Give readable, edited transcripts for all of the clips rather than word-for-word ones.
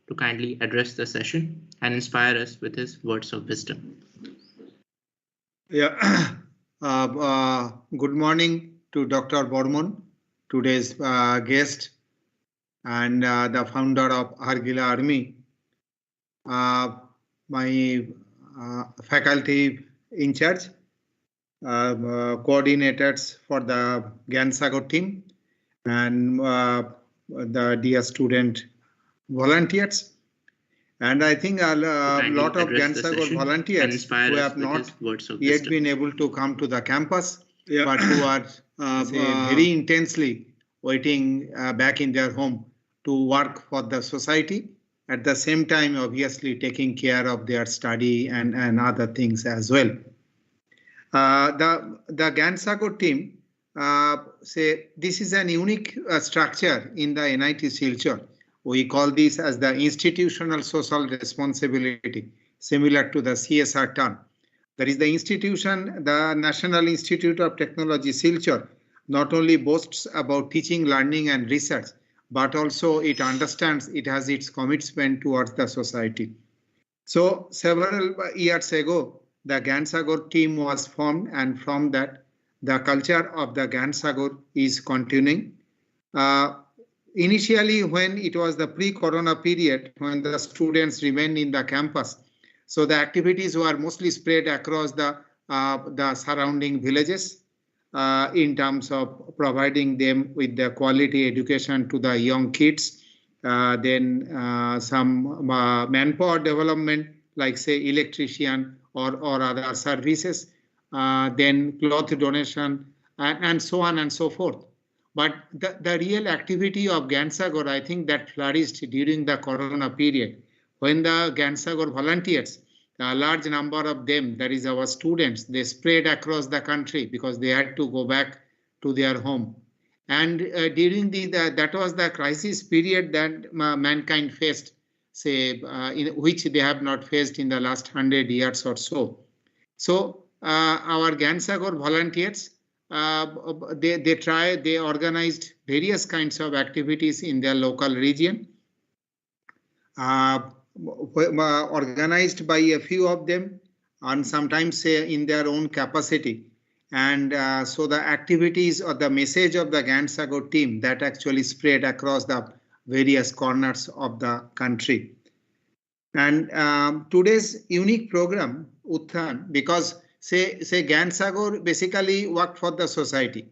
to kindly address the session and inspire us with his words of wisdom. Yeah. Good morning to Dr. Barman, today's guest and the founder of Hargila Army. My faculty in charge, coordinators for the Gyansagar team, and the dear student volunteers. And I think a lot of Gyansagar volunteers who have not yet been able to come to the campus, but who are very intensely waiting back in their home to work for the society. At the same time, obviously taking care of their study and other things as well. The Gyansagar team say this is an unique structure in the NIT Silchar. We call this as the institutional social responsibility, similar to the CSR term. That is the institution, the National Institute of Technology Silchar, not only boasts about teaching, learning and research, but also it understands it has its commitment towards the society. So several years ago, the Gyansagar team was formed, and from that, the culture of the Gyansagar is continuing. Initially, when it was the pre-corona period, when the students remained in the campus, so the activities were mostly spread across the surrounding villages in terms of providing them with the quality education to the young kids. Then some manpower development, like say electrician or other services, then cloth donation, and so on and so forth. But the real activity of Gyansagar, I think that flourished during the corona period, when the Gyansagar volunteers, a large number of them, that is our students, they spread across the country because they had to go back to their home. And during that was the crisis period that mankind faced, say, in which they have not faced in the last 100 years or so. So our Gyansagar volunteers, they organized various kinds of activities in their local region, organized by a few of them, and sometimes say in their own capacity. And so the activities or the message of the Gyansagar team that actually spread across the various corners of the country. And today's unique program, Utthan, because say Gyansagar basically worked for the society,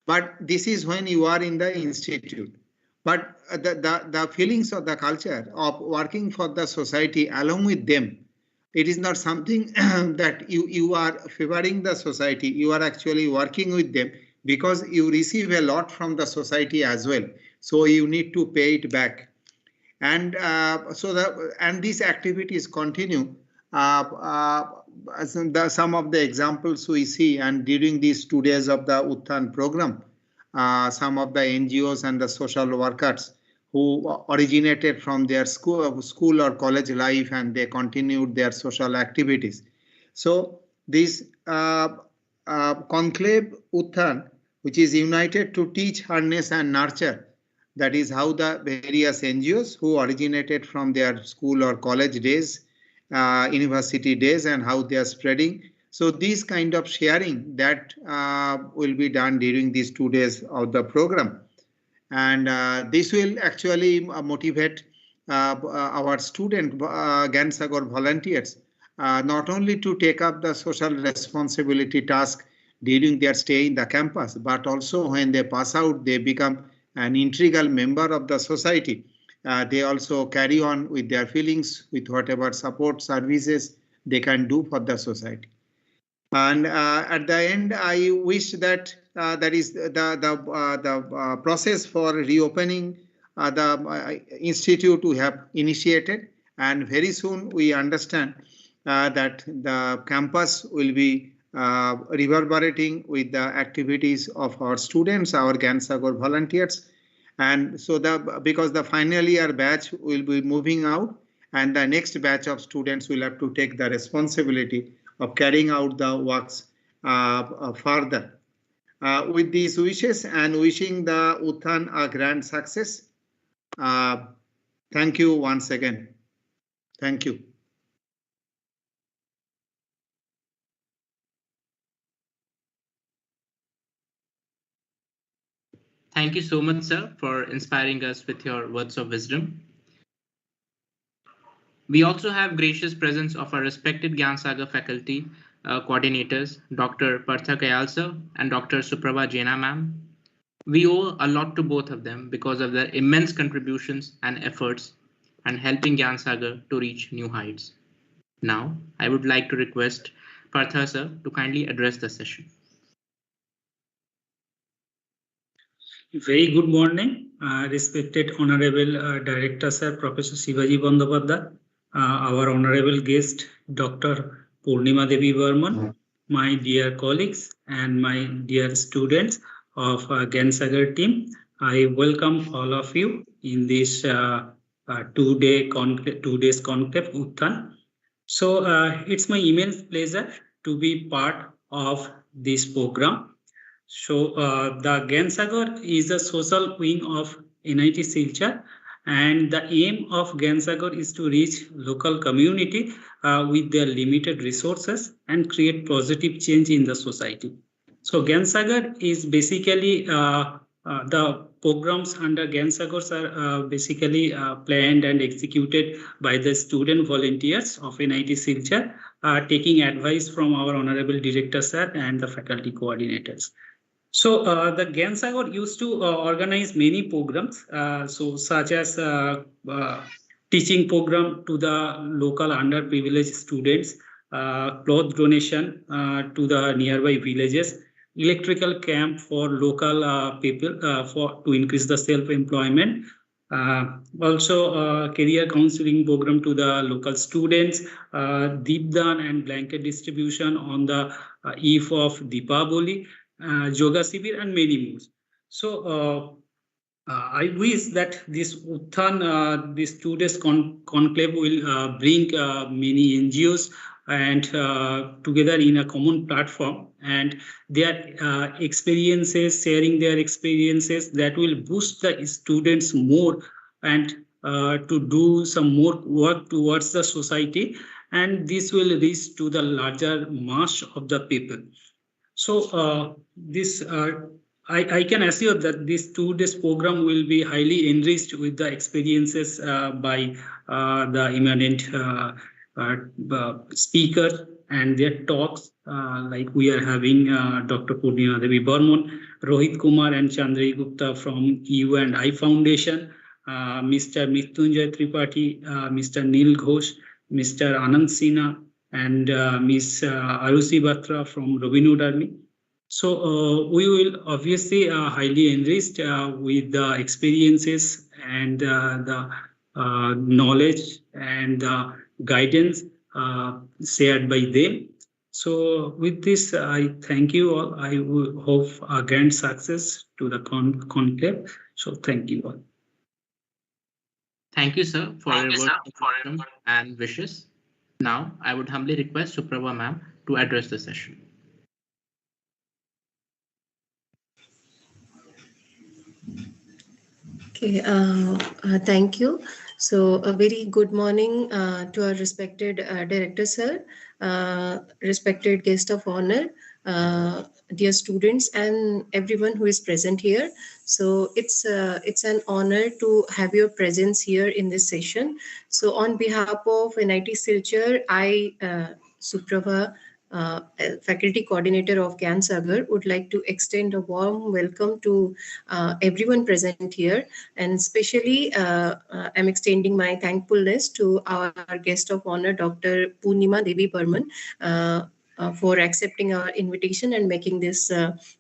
but this is when you are in the institute. But the feelings of the culture of working for the society along with them, it is not something that you are favoring the society. You are actually working with them because you receive a lot from the society as well. So you need to pay it back. And these activities continue. Some of the examples we see, and during these 2 days of the Utthan program, some of the NGOs and the social workers who originated from their school or college life, and they continued their social activities. So this Conclave Utthan, which is united to teach, harness and nurture, that is how the various NGOs who originated from their school or college days, university days, and how they are spreading. So this kind of sharing that will be done during these 2 days of the program. And this will actually motivate our student Gyansagar volunteers not only to take up the social responsibility task during their stay in the campus, but also when they pass out, they become an integral member of the society. They also carry on with their feelings, with whatever support services they can do for the society. And at the end, I wish that that is the process for reopening the institute we have initiated, and very soon we understand that the campus will be reverberating with the activities of our students, our Gyansagar volunteers. And so because the final year batch will be moving out, and the next batch of students will have to take the responsibility of carrying out the works further. With these wishes and wishing the Utthan a grand success, Thank you once again. Thank you. Thank you so much, sir, for inspiring us with your words of wisdom. We also have gracious presence of our respected Gyansagar faculty coordinators, Dr. Partha Kayal sir and Dr. Suprabha Jaina ma'am. We owe a lot to both of them because of their immense contributions and efforts and helping Gyansagar to reach new heights. Now, I would like to request Partha sir to kindly address the session. Very good morning, respected Honorable Director Sir, Professor Shivaji Bandyopadhyay, our Honorable guest, Dr. Purnima Devi Barman, my dear colleagues and my dear students of Gyansagar team. I welcome all of you in this two-days conclave Utthan. So it's my immense pleasure to be part of this program. So the Gyansagar is a social wing of NIT Silchar, and the aim of Gyansagar is to reach local community with their limited resources and create positive change in the society. So Gyansagar is basically the programs under Gyansagar are basically planned and executed by the student volunteers of NIT Silchar, taking advice from our Honorable Director Sir and the faculty coordinators. So the Gyansagar used to organize many programs, such as teaching program to the local underprivileged students, cloth donation to the nearby villages, electrical camp for local people to increase the self-employment. Also, career counseling program to the local students, Deepdan and blanket distribution on the eve of Deepavali. Yoga Sibir and many more. So I wish that this Utthan, this 2 days conclave will bring many NGOs and together in a common platform, and their experiences, sharing their experiences, that will boost the students more and to do some more work towards the society, and this will reach to the larger mass of the people. So I can assure that this 2 days program will be highly enriched with the experiences by the eminent speakers and their talks, like we are having Dr. Purnima Devi Barman, Rohit Kumar and Chandri Gupta from EU&I Foundation, Mr. Mrityunjay Tripathi, Mr. Neil Ghosh, Mr. Anand Sinha, and Ms. Arushi Batra from Robin Hood Army. So we will obviously highly enriched with the experiences and the knowledge and guidance shared by them. So with this, I thank you all. I will hope grand success to the conclave. So thank you all. Thank you, sir, for your words of wisdom and wishes. Now, I would humbly request Suprabha ma'am to address the session. Okay, thank you. So a very good morning to our respected Director Sir, respected guest of honor, dear students and everyone who is present here. So it's an honor to have your presence here in this session. So on behalf of NIT Silchar, I, Suprabha, faculty coordinator of Gyansagar, would like to extend a warm welcome to everyone present here, and especially I'm extending my thankfulness to our guest of honor, Dr. Purnima Devi Barman, for accepting our invitation and making this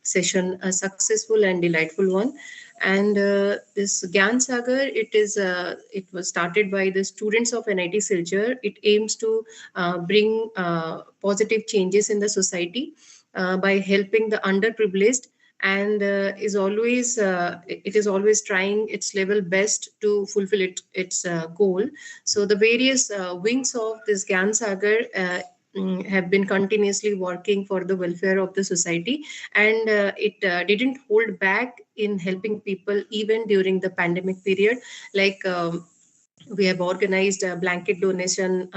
session a successful and delightful one. And this Gyansagar, it was started by the students of NIT Silchar. It aims to bring positive changes in the society by helping the underprivileged, and it is always trying its level best to fulfill its goal. So the various wings of this Gyansagar have been continuously working for the welfare of the society, and it didn't hold back in helping people even during the pandemic period. Like We have organized a blanket donation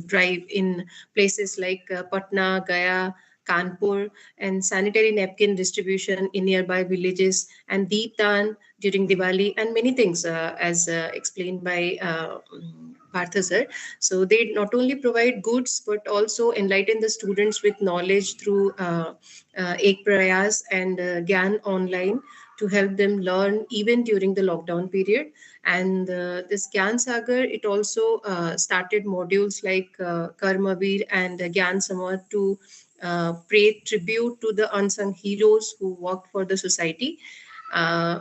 drive in places like Patna, Gaya, Kanpur, and sanitary napkin distribution in nearby villages, and Deepdan during Diwali, and many things as explained by Partha sir. So they not only provide goods but also enlighten the students with knowledge through Ek Prayas and Gyan online to help them learn even during the lockdown period. And this Gyansagar, it also started modules like Karmavir and Gyan Samad to pay tribute to the unsung heroes who worked for the society. Uh,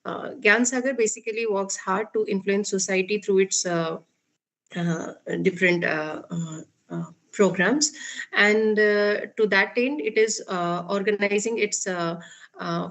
Gyansagar basically works hard to influence society through its different programs, and to that end it is organizing its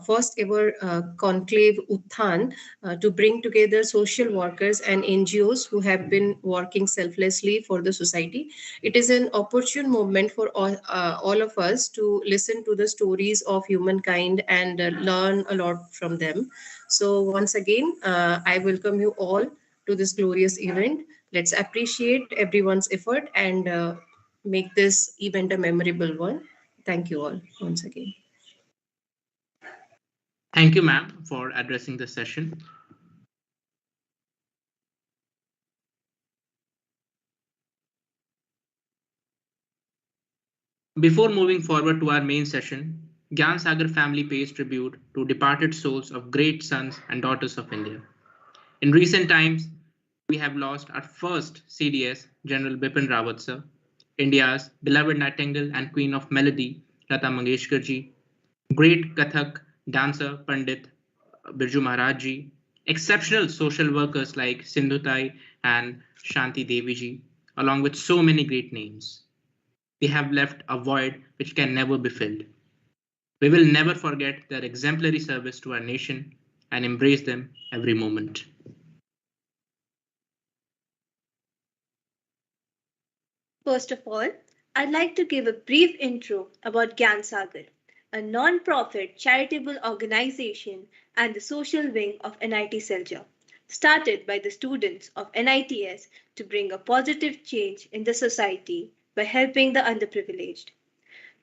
first ever conclave Utthan to bring together social workers and NGOs who have been working selflessly for the society. It is an opportune moment for all of us to listen to the stories of humankind and learn a lot from them. So once again, I welcome you all to this glorious event. Let's appreciate everyone's effort and make this event a memorable one. Thank you all once again. Thank you, ma'am, for addressing the session. Before moving forward to our main session, Gyansagar family pays tribute to departed souls of great sons and daughters of India. In recent times, we have lost our first CDS, General Bipin Rawat sir, India's beloved nightingale and queen of melody, Lata Mangeshkar ji, great Kathak dancer Pandit Birju Maharaj ji, exceptional social workers like Sindhutai and Shanti Devi ji, along with so many great names. They have left a void which can never be filled. We will never forget their exemplary service to our nation and embrace them every moment. First of all, I'd like to give a brief intro about Gyansagar, a non-profit charitable organization and the social wing of NIT Silchar, started by the students of NITS to bring a positive change in the society by helping the underprivileged.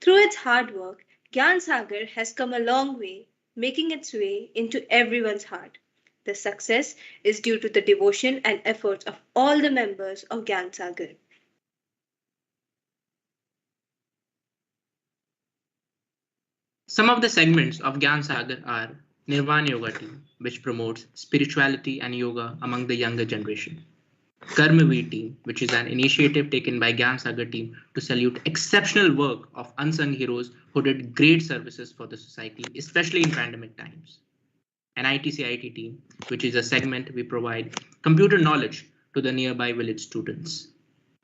Through its hard work, Gyansagar has come a long way, making its way into everyone's heart. The success is due to the devotion and efforts of all the members of Gyansagar. Some of the segments of Gyansagar are Nirvana Yoga Team, which promotes spirituality and yoga among the younger generation. Karmavir Team, which is an initiative taken by Gyansagar team to salute exceptional work of unsung heroes who did great services for the society, especially in pandemic times. NIT CIT team, which is a segment we provide computer knowledge to the nearby village students.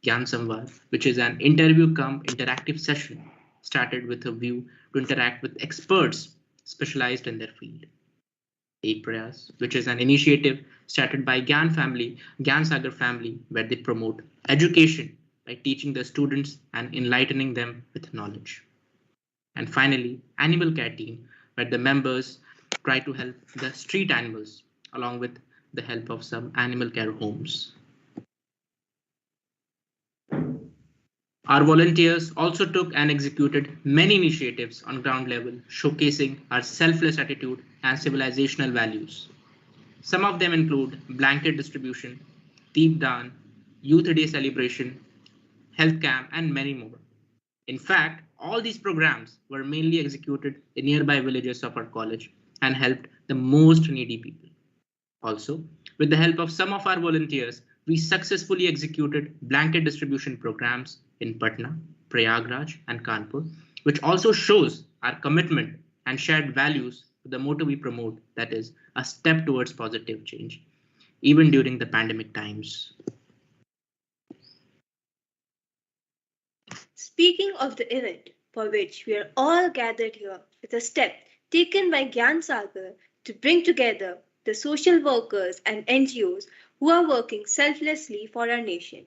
Gyan Samvad, which is an interactive session started with a view to interact with experts specialized in their field. Ek Prayas, which is an initiative started by Gyansagar family, where they promote education by teaching the students and enlightening them with knowledge. And finally, Animal Care Team, where the members try to help the street animals along with the help of some animal care homes. Our volunteers also took and executed many initiatives on ground level, showcasing our selfless attitude and civilizational values. Some of them include blanket distribution, Deepdan, Youth Day celebration, health camp, and many more. In fact, all these programs were mainly executed in nearby villages of our college and helped the most needy people. Also, with the help of some of our volunteers, we successfully executed blanket distribution programs in Patna, Prayagraj, and Kanpur, which also shows our commitment and shared values to the motto we promote, that is, a step towards positive change, even during the pandemic times. Speaking of the event for which we are all gathered here with a step taken by Gyansagar to bring together the social workers and NGOs who are working selflessly for our nation.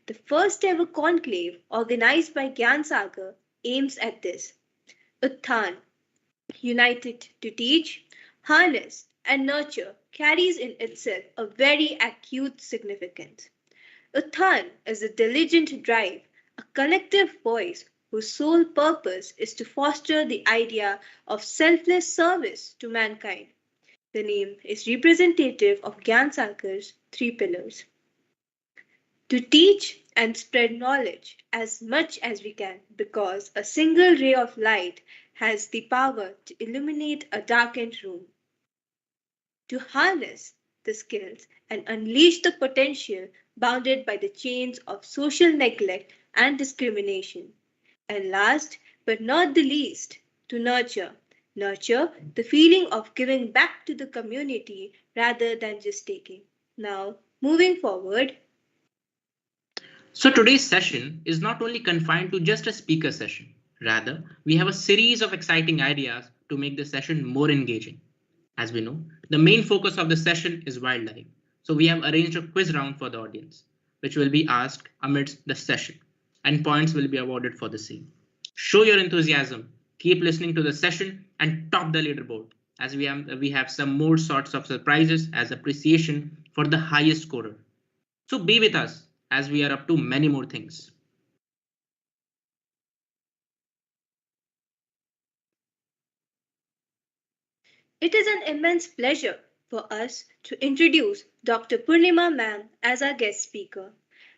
The first ever conclave organized by Gyansagar aims at this. Utthan, united to teach, harness, and nurture carries in itself a very acute significance. Utthan is a diligent drive, a collective voice whose sole purpose is to foster the idea of selfless service to mankind. The name is representative of Gyansagar's three pillars. To teach and spread knowledge as much as we can, because a single ray of light has the power to illuminate a darkened room. To harness the skills and unleash the potential bounded by the chains of social neglect and discrimination. And last but not the least, to nurture the feeling of giving back to the community rather than just taking. Now, moving forward. So today's session is not only confined to just a speaker session. Rather, we have a series of exciting ideas to make the session more engaging. As we know, the main focus of the session is wildlife. So we have arranged a quiz round for the audience, which will be asked amidst the session, and points will be awarded for the same. Show your enthusiasm, keep listening to the session, and top the leaderboard, as we have some more sorts of surprises as appreciation for the highest scorer. So be with us as we are up to many more things. It is an immense pleasure for us to introduce Dr. Purnima ma'am as our guest speaker.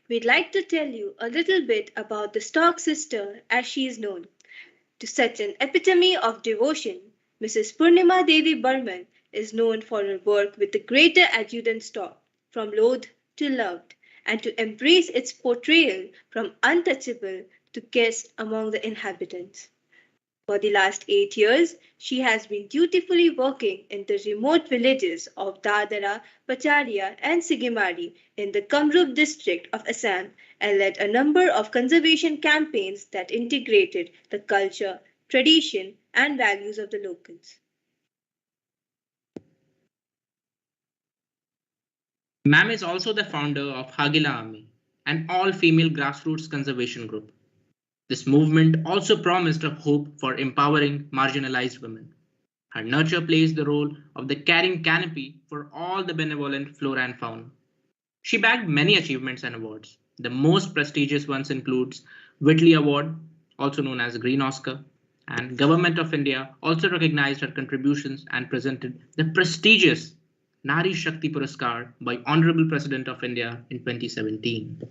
We'd like to tell you a little bit about the Stork sister as she is known. To such an epitome of devotion, Mrs. Purnima Devi Barman is known for her work with the Greater Adjutant Stork, from loathed to loved, and to embrace its portrayal from untouchable to guest among the inhabitants. For the last 8 years, she has been dutifully working in the remote villages of Dadara, Pacharia and Sigimari in the Kamrup district of Assam and led a number of conservation campaigns that integrated the culture, tradition and values of the locals. Ma'am is also the founder of Hargila Army, an all-female grassroots conservation group. This movement also promised a hope for empowering marginalized women. Her nurture plays the role of the carrying canopy for all the benevolent flora and fauna. She bagged many achievements and awards. The most prestigious ones includes Whitley Award, also known as Green Oscar, and Government of India also recognized her contributions and presented the prestigious Nari Shakti Puraskar by Honorable President of India in 2017.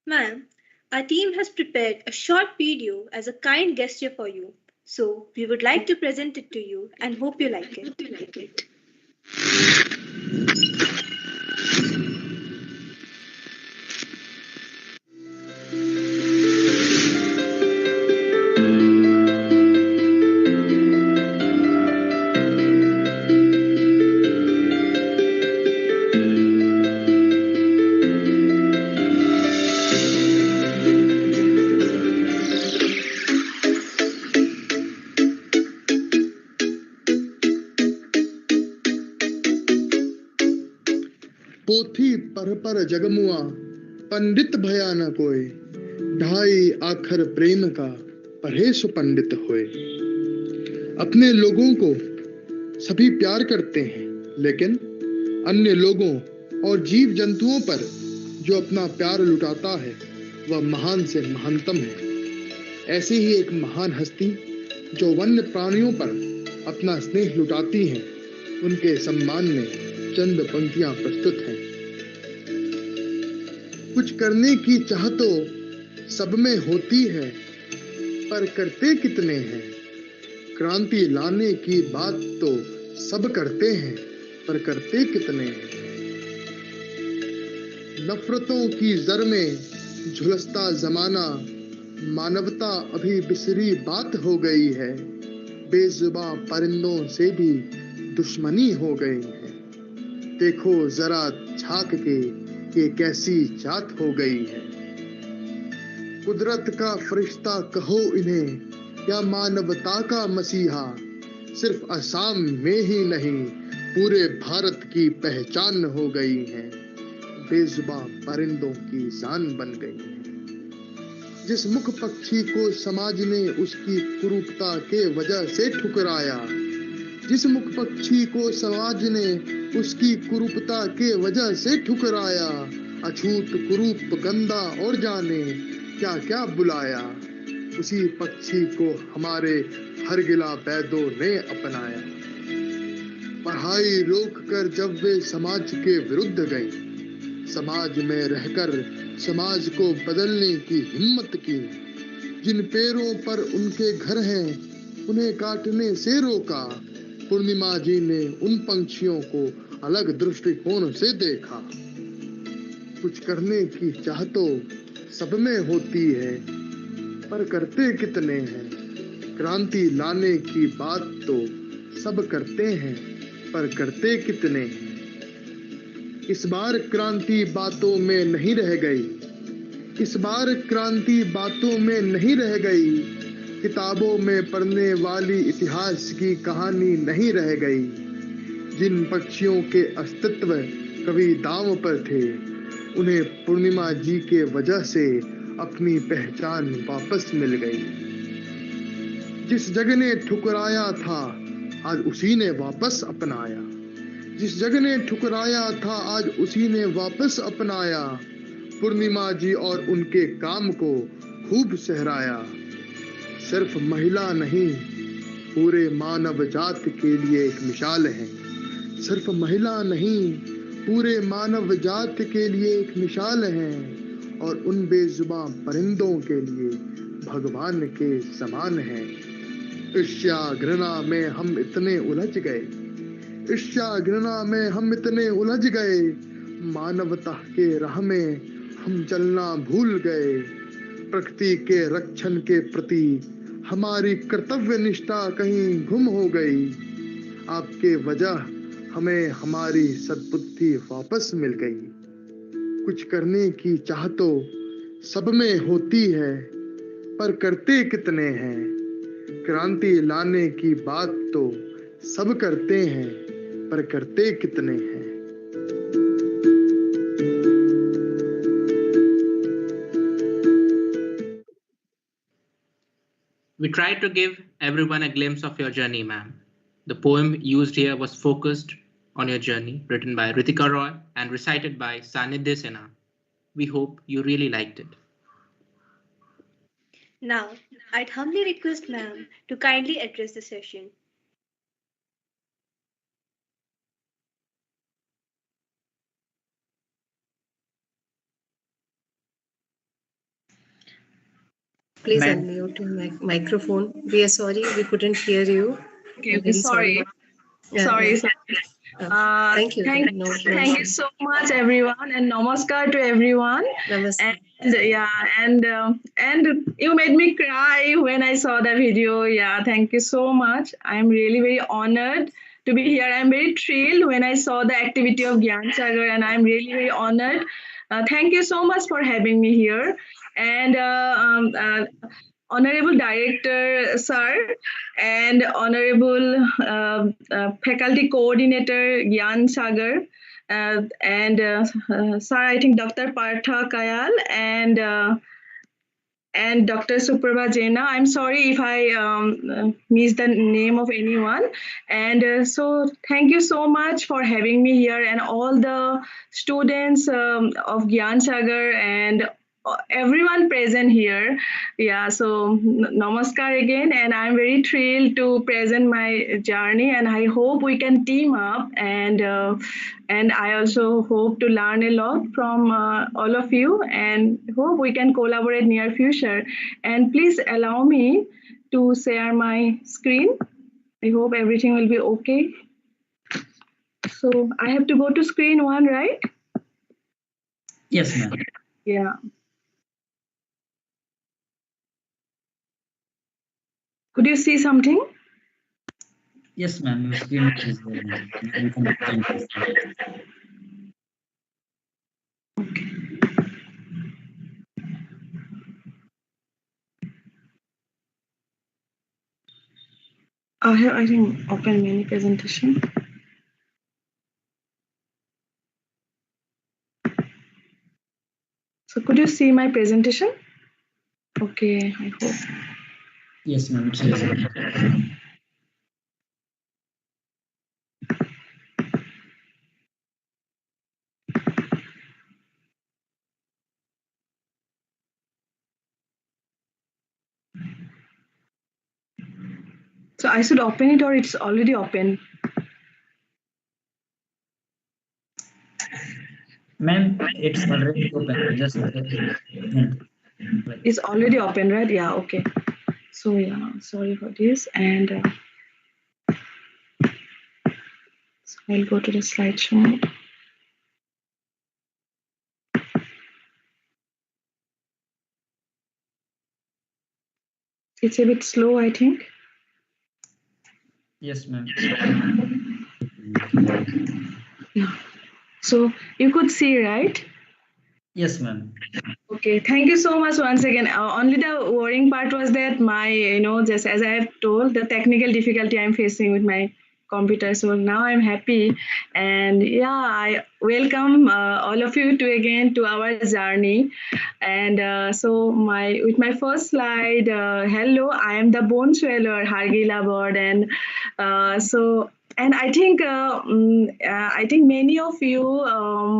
Ma'am, our team has prepared a short video as a kind gesture for you. So we would like to present it to you and hope you like it. पोथी पर जगमुआ पंडित भया न कोई ढाई आखर प्रेम का पढ़े सो पंडित होए। अपने लोगों को सभी प्यार करते हैं, लेकिन अन्य लोगों और जीव जंतुओं पर जो अपना प्यार लुटाता है वह महान से महानतम है। ऐसी ही एक महान हस्ती जो वन्य प्राणियों पर अपना स्नेह लुटाती हैं, उनके सम्मान में चंद पंक्तियां प्रस्तुत हैं। कुछ करने की चाह तो सब में होती है, पर करते कितने हैं। क्रांति लाने की बात तो सब करते हैं, पर करते कितने हैं। नफरतों की जर में झुलसता जमाना, मानवता अभी बिसरी बात हो गई है। बेजुबां परिंदों से भी दुश्मनी हो गई है। देखो जरा झांक के ये कैसी जात हो गई है। कुदरत का फरिश्ता कहो इन्हें या मानवता का मसीहा, सिर्फ असम में ही नहीं पूरे भारत की पहचान हो गई है। बेजुबां परिंदों की जान बन गई है। जिस मुख पक्षी को समाज ने उसकी कुरूपता के वजह से ठुकराया, जिस मुख पक्षी को समाज ने उसकी कुरूपता के वजह से ठुकराया, अछूत कुरूप गंदा और जाने क्या क्या बुलाया, उसी पक्षी को हमारे हरगिला वैदों ने अपनाया। पढ़ाई रोक कर जब वे समाज के विरुद्ध गई, समाज में रहकर समाज को बदलने की हिम्मत की। जिन पेड़ों पर उनके घर हैं उन्हें काटने से रोका, पूर्णिमा जी ने उन पंछियों को अलग दृष्टिकोण से देखा। कुछ करने की चाह तो सब में होती है, पर करते कितने हैं। क्रांति लाने की बात तो सब करते हैं, पर करते कितने हैं। इस बार क्रांति बातों में नहीं रह गई, इस बार क्रांति बातों में नहीं रह गई। किताबों में पढ़ने वाली इतिहास की कहानी नहीं रह गई। जिन पक्षियों के अस्तित्व कभी दांव पर थे, उन्हें पूर्णिमा जी के वजह से अपनी पहचान वापस मिल गई। जिस जग ने ठुकराया था आज उसी ने वापस अपनाया, जिस जग ने ठुकराया था आज उसी ने वापस अपनाया। पूर्णिमा जी और उनके काम को खूब सहराया। सिर्फ महिला नहीं, पूरे मानव जात के लिए एक मिसाल है। सिर्फ महिला नहीं, पूरे मानव जात के लिए एक मिसाल है, और उन बेजुबां परिंदों के लिए भगवान के समान है। ईर्ष्या घृणा में हम इतने उलझ गए, ईर्ष्या घृणा में हम इतने उलझ गए, मानवता के राह में हम चलना भूल गए। प्रकृति के रक्षण के प्रति हमारी कर्तव्य निष्ठा कहीं गुम हो गई। आपके वजह हमें हमारी सद्बुद्धि वापस मिल गई। कुछ करने की चाह तो सब में होती है, पर करते कितने हैं। क्रांति लाने की बात तो सब करते हैं, पर करते कितने हैं। We tried to give everyone a glimpse of your journey, ma'am. The poem used here was focused on your journey, written by Ritika Roy and recited by Sanidhya Sinha. We hope you really liked it. Now, I'd humbly request ma'am to kindly address the session. Please unmute your microphone. We are sorry we couldn't hear you. Okay, sorry. Sorry. Thank you. Thank you so much, everyone, and namaskar to everyone. Namaste. And you made me cry when I saw the video. Yeah, thank you so much. I'm really very honored to be here. I'm very thrilled when I saw the activity of Gyansagar, and I'm really very honored. Thank you so much for having me here. And Honorable Director Sir and Honorable Faculty Coordinator Gyansagar, and Sir, I think Dr. Partha Kayal and Dr. Suprabha Jaina. I'm sorry if I missed the name of anyone. And so thank you so much for having me here, and all the students of Gyansagar and everyone present here. Yeah, so namaskar again, and I'm very thrilled to present my journey, and I hope we can team up, and I also hope to learn a lot from all of you, and hope we can collaborate near future. And please allow me to share my screen. I hope everything will be okay. So I have to go to screen 1, right? Yes, ma'am. Yeah. Could you see something? Yes, ma'am. Your screen is Okay. I think open mini presentation. So could you see my presentation? Okay, I hope. Yes, ma'am. So I should open it or it's already open? Ma'am, it's already open. Just It's already open, right? Yeah, okay. So yeah, sorry for this. And so I'll go to the slideshow. It's a bit slow, I think. yes, ma'am. Yeah. So you could see, right? Yes, ma'am. Okay, thank you so much once again. Only the worrying part was that my, just as I have told, the technical difficulty I'm facing with my computer. So now I'm happy, and yeah, I welcome all of you to our journey. And so with my first slide, hello, I am the bone swaller Hargila bird, and so. And I think many of you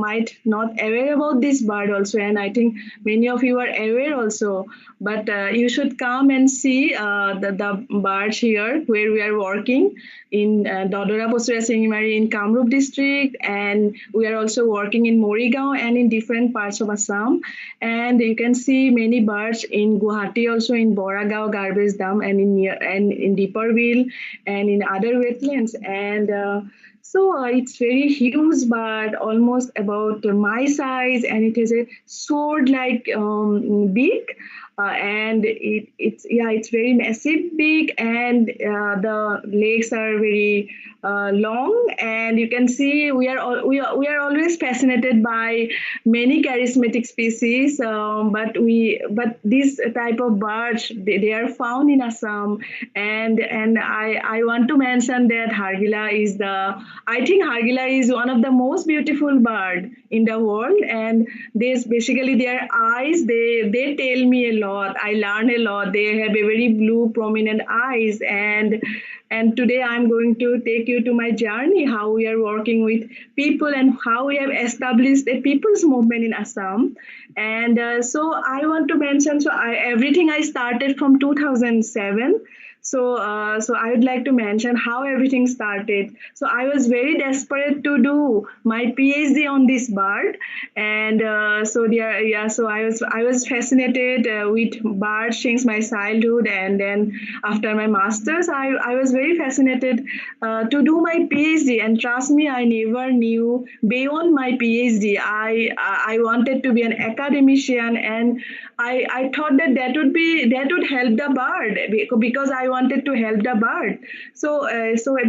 might not aware about this bird also, and I think many of you are aware also. But you should come and see the birds here where we are working in Dadara, Pacharia, Sigimari in Kamrup district, and we are also working in Morigaon and in different parts of Assam. And you can see many birds in Guwahati, also in Boragao garbage dump, and in Deeperville and in other wetlands. And so it's very huge bird, almost about my size, and it has a sword-like beak. And it's very massive beak, and the legs are very long. And you can see we are always fascinated by many charismatic species, but this type of birds they are found in Assam, and I want to mention that I think Hargila is one of the most beautiful bird in the world, and basically their eyes they tell me a lot. I learn a lot. They have a very blue prominent eyes, and today I'm going to take you to my journey, how we are working with people and how we have established a people's movement in Assam. And so I want to mention, everything I started from 2007. So I would like to mention how everything started. So I was very desperate to do my PhD on this bird, and so I was fascinated with birds since my childhood, and then after my masters, I was very fascinated to do my PhD. And trust me, I never knew beyond my PhD. I wanted to be an academician, and I thought that would help the bird, because I wanted to help the bird. So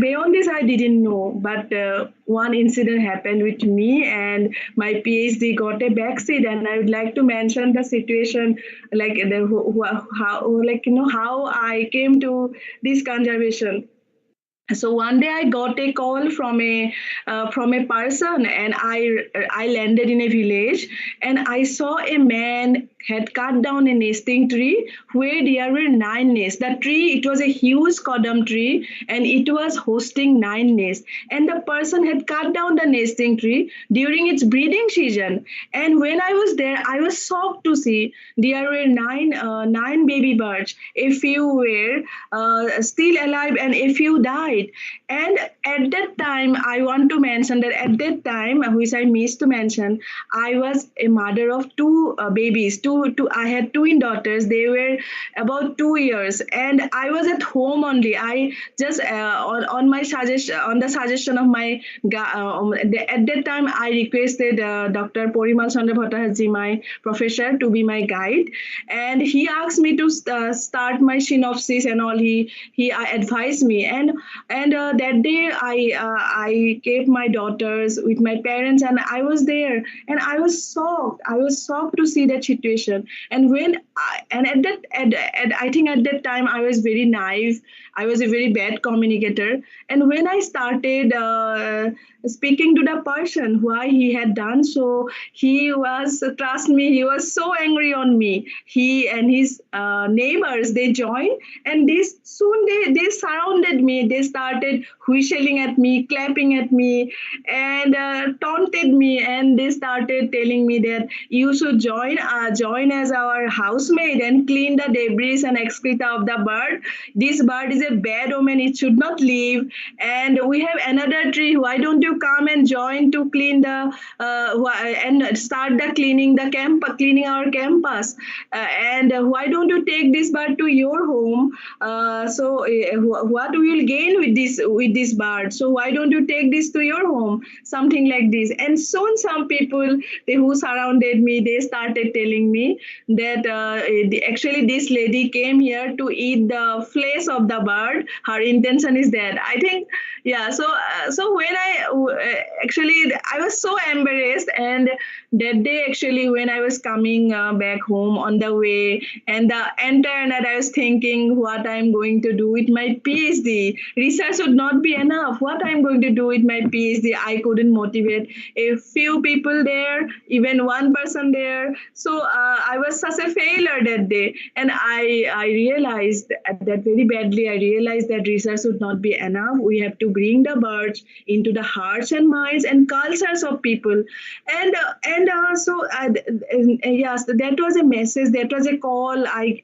beyond this I didn't know, but one incident happened with me, and my PhD got a backseat. And I would like to mention the situation, how I came to this conservation. So one day I got a call from a person, and I landed in a village, and I saw a man had cut down a nesting tree where there were 9 nests. The tree, it was a huge codum tree, and it was hosting 9 nests. And the person had cut down the nesting tree during its breeding season. And when I was there, I was shocked to see there were nine baby birds. A few were still alive, and a few died. And at that time, I want to mention that at that time, which I missed to mention, I was a mother of 2 babies. I had twin daughters. They were about 2 years, and I was at home only. I just on the suggestion of my at that time I requested Dr. Porimal Chandra Bhattacharya, my professor, to be my guide, and he asked me to start my synopsis and all. He advised me, and that day I kept my daughters with my parents, and I was there, and I was shocked. I was shocked to see that situation. And I think at that time I was very naive. I was a very bad communicator. And when I started speaking to the person why he had done so, he was, trust me, he was so angry on me. He and his neighbors, they joined, and they surrounded me. They started whistling at me, clapping at me, and taunted me, and they started telling me that you should join as our housemaid and clean the debris and excreta of the bird. This bird is a bad omen, it should not leave. And we have another tree, why don't you come and join to clean the and start the cleaning our campus, and why don't you take this bird to your home? What will gain with this bird, so why don't you take this to your home, something like this. And soon some people who surrounded me, they started telling me that actually this lady came here to eat the flesh of the bird, her intention is that, I think. Yeah, so when actually I was so embarrassed, and that day actually when I was coming back home on the way, and the entire night I was thinking what I'm going to do with my PhD. Research would not be enough. What I'm going to do with my PhD, I couldn't motivate a few people there, even one person there. So I was such a failure that day, and I realized that very badly. I realized that research would not be enough. We have to bring the birds into the hearts and minds and cultures of people, and yes, that was a message. That was a call I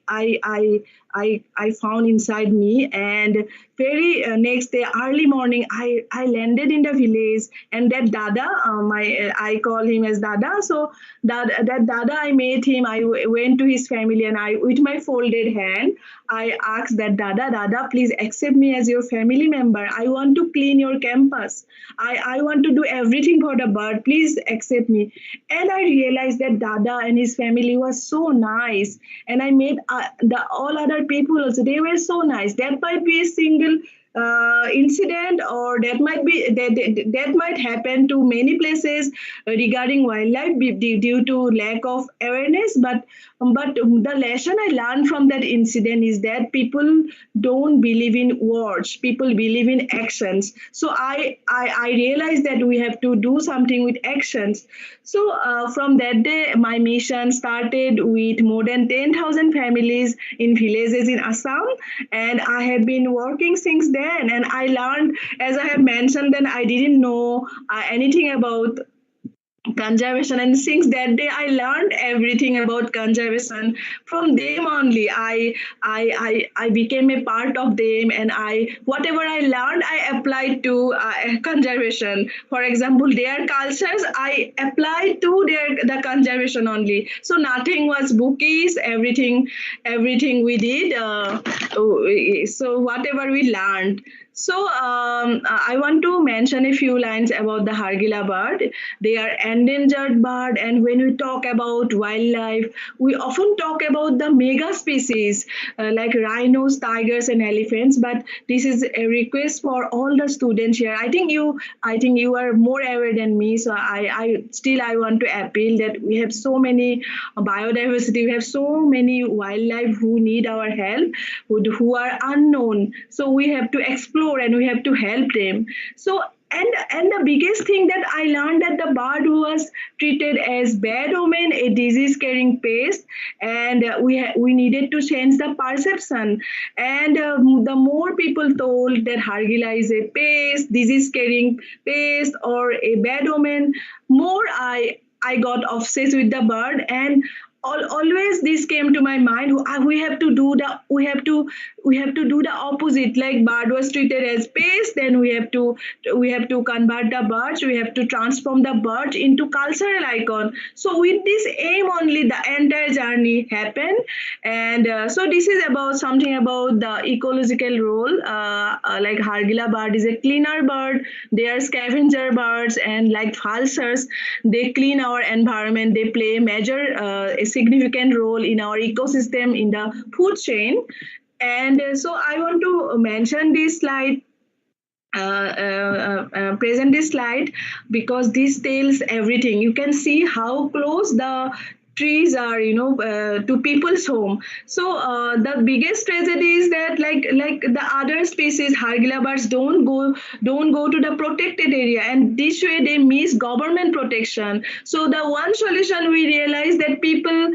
found inside me. And very next day, early morning, I landed in the village, and that Dada, I call him as Dada. So that Dada, I met him. I went to his family, and I, with my folded hand, I asked that Dada, please accept me as your family member. I want to clean your campus. I want to do everything for the bird. Please accept me. And I realized that Dada and his family was so nice. And I met the all other people also. They were so nice. That might be a single incident, or that might happen to many places regarding wildlife due to lack of awareness. But the lesson I learned from that incident is that people don't believe in words, people believe in actions. So I realized that we have to do something with actions. So from that day, my mission started with more than 10,000 families in villages in Assam, and I have been working since then. And I learned, as I have mentioned, then I didn't know anything about conservation, and since that day I learned everything about conservation. From them only I became a part of them, and whatever I learned I applied to conservation. For example, their cultures I applied to the conservation only. So nothing was bookies, everything we did, so whatever we learned. So I want to mention a few lines about the Hargila bird. They are endangered bird, and when we talk about wildlife, we often talk about the mega species like rhinos, tigers, and elephants. But this is a request for all the students here. I think you are more aware than me. So I want to appeal that we have so many biodiversity. We have so many wildlife who need our help, who are unknown. So we have to explore and we have to help them. So and the biggest thing that I learned, that the bird was treated as bad omen, a disease-carrying pest, and we needed to change the perception. And the more people told that Hargila is a pest, disease-carrying pest, or a bad omen, more I got obsessed with the bird. And always this came to my mind. We have to do the opposite. Like bird was treated as pest, then we have to convert the birds. We have to transform the birds into cultural icon. So with this aim only, the entire journey happened. And so this is about something about the ecological role. Like Hargila bird is a cleaner bird. They are scavenger birds, and like vultures, they clean our environment. They play a significant role in our ecosystem, in the food chain. And so I want to mention this slide, present this slide, because this tells everything. You can see how close the trees are, to people's home. So the biggest tragedy is that like the other species, Hargila birds, don't go to the protected area, and this way they miss government protection. So the one solution we realize that people,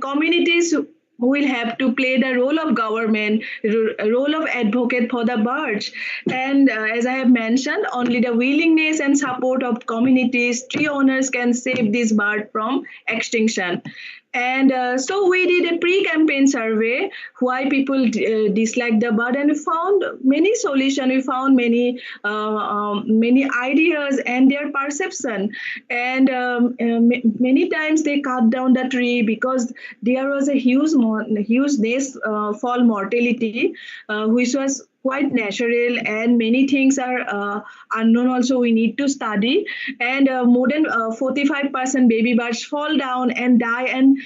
communities will have to play the role of government, role of advocate for the birds. And as I have mentioned, only the willingness and support of communities, tree owners can save this bird from extinction. And so we did a pre-campaign survey why people dislike the bird, and we found many solutions. We found many ideas and their perception. And many times they cut down the tree because there was a huge nest fall mortality, which was quite natural, and many things are unknown also we need to study. And more than 45% baby birds fall down and die, and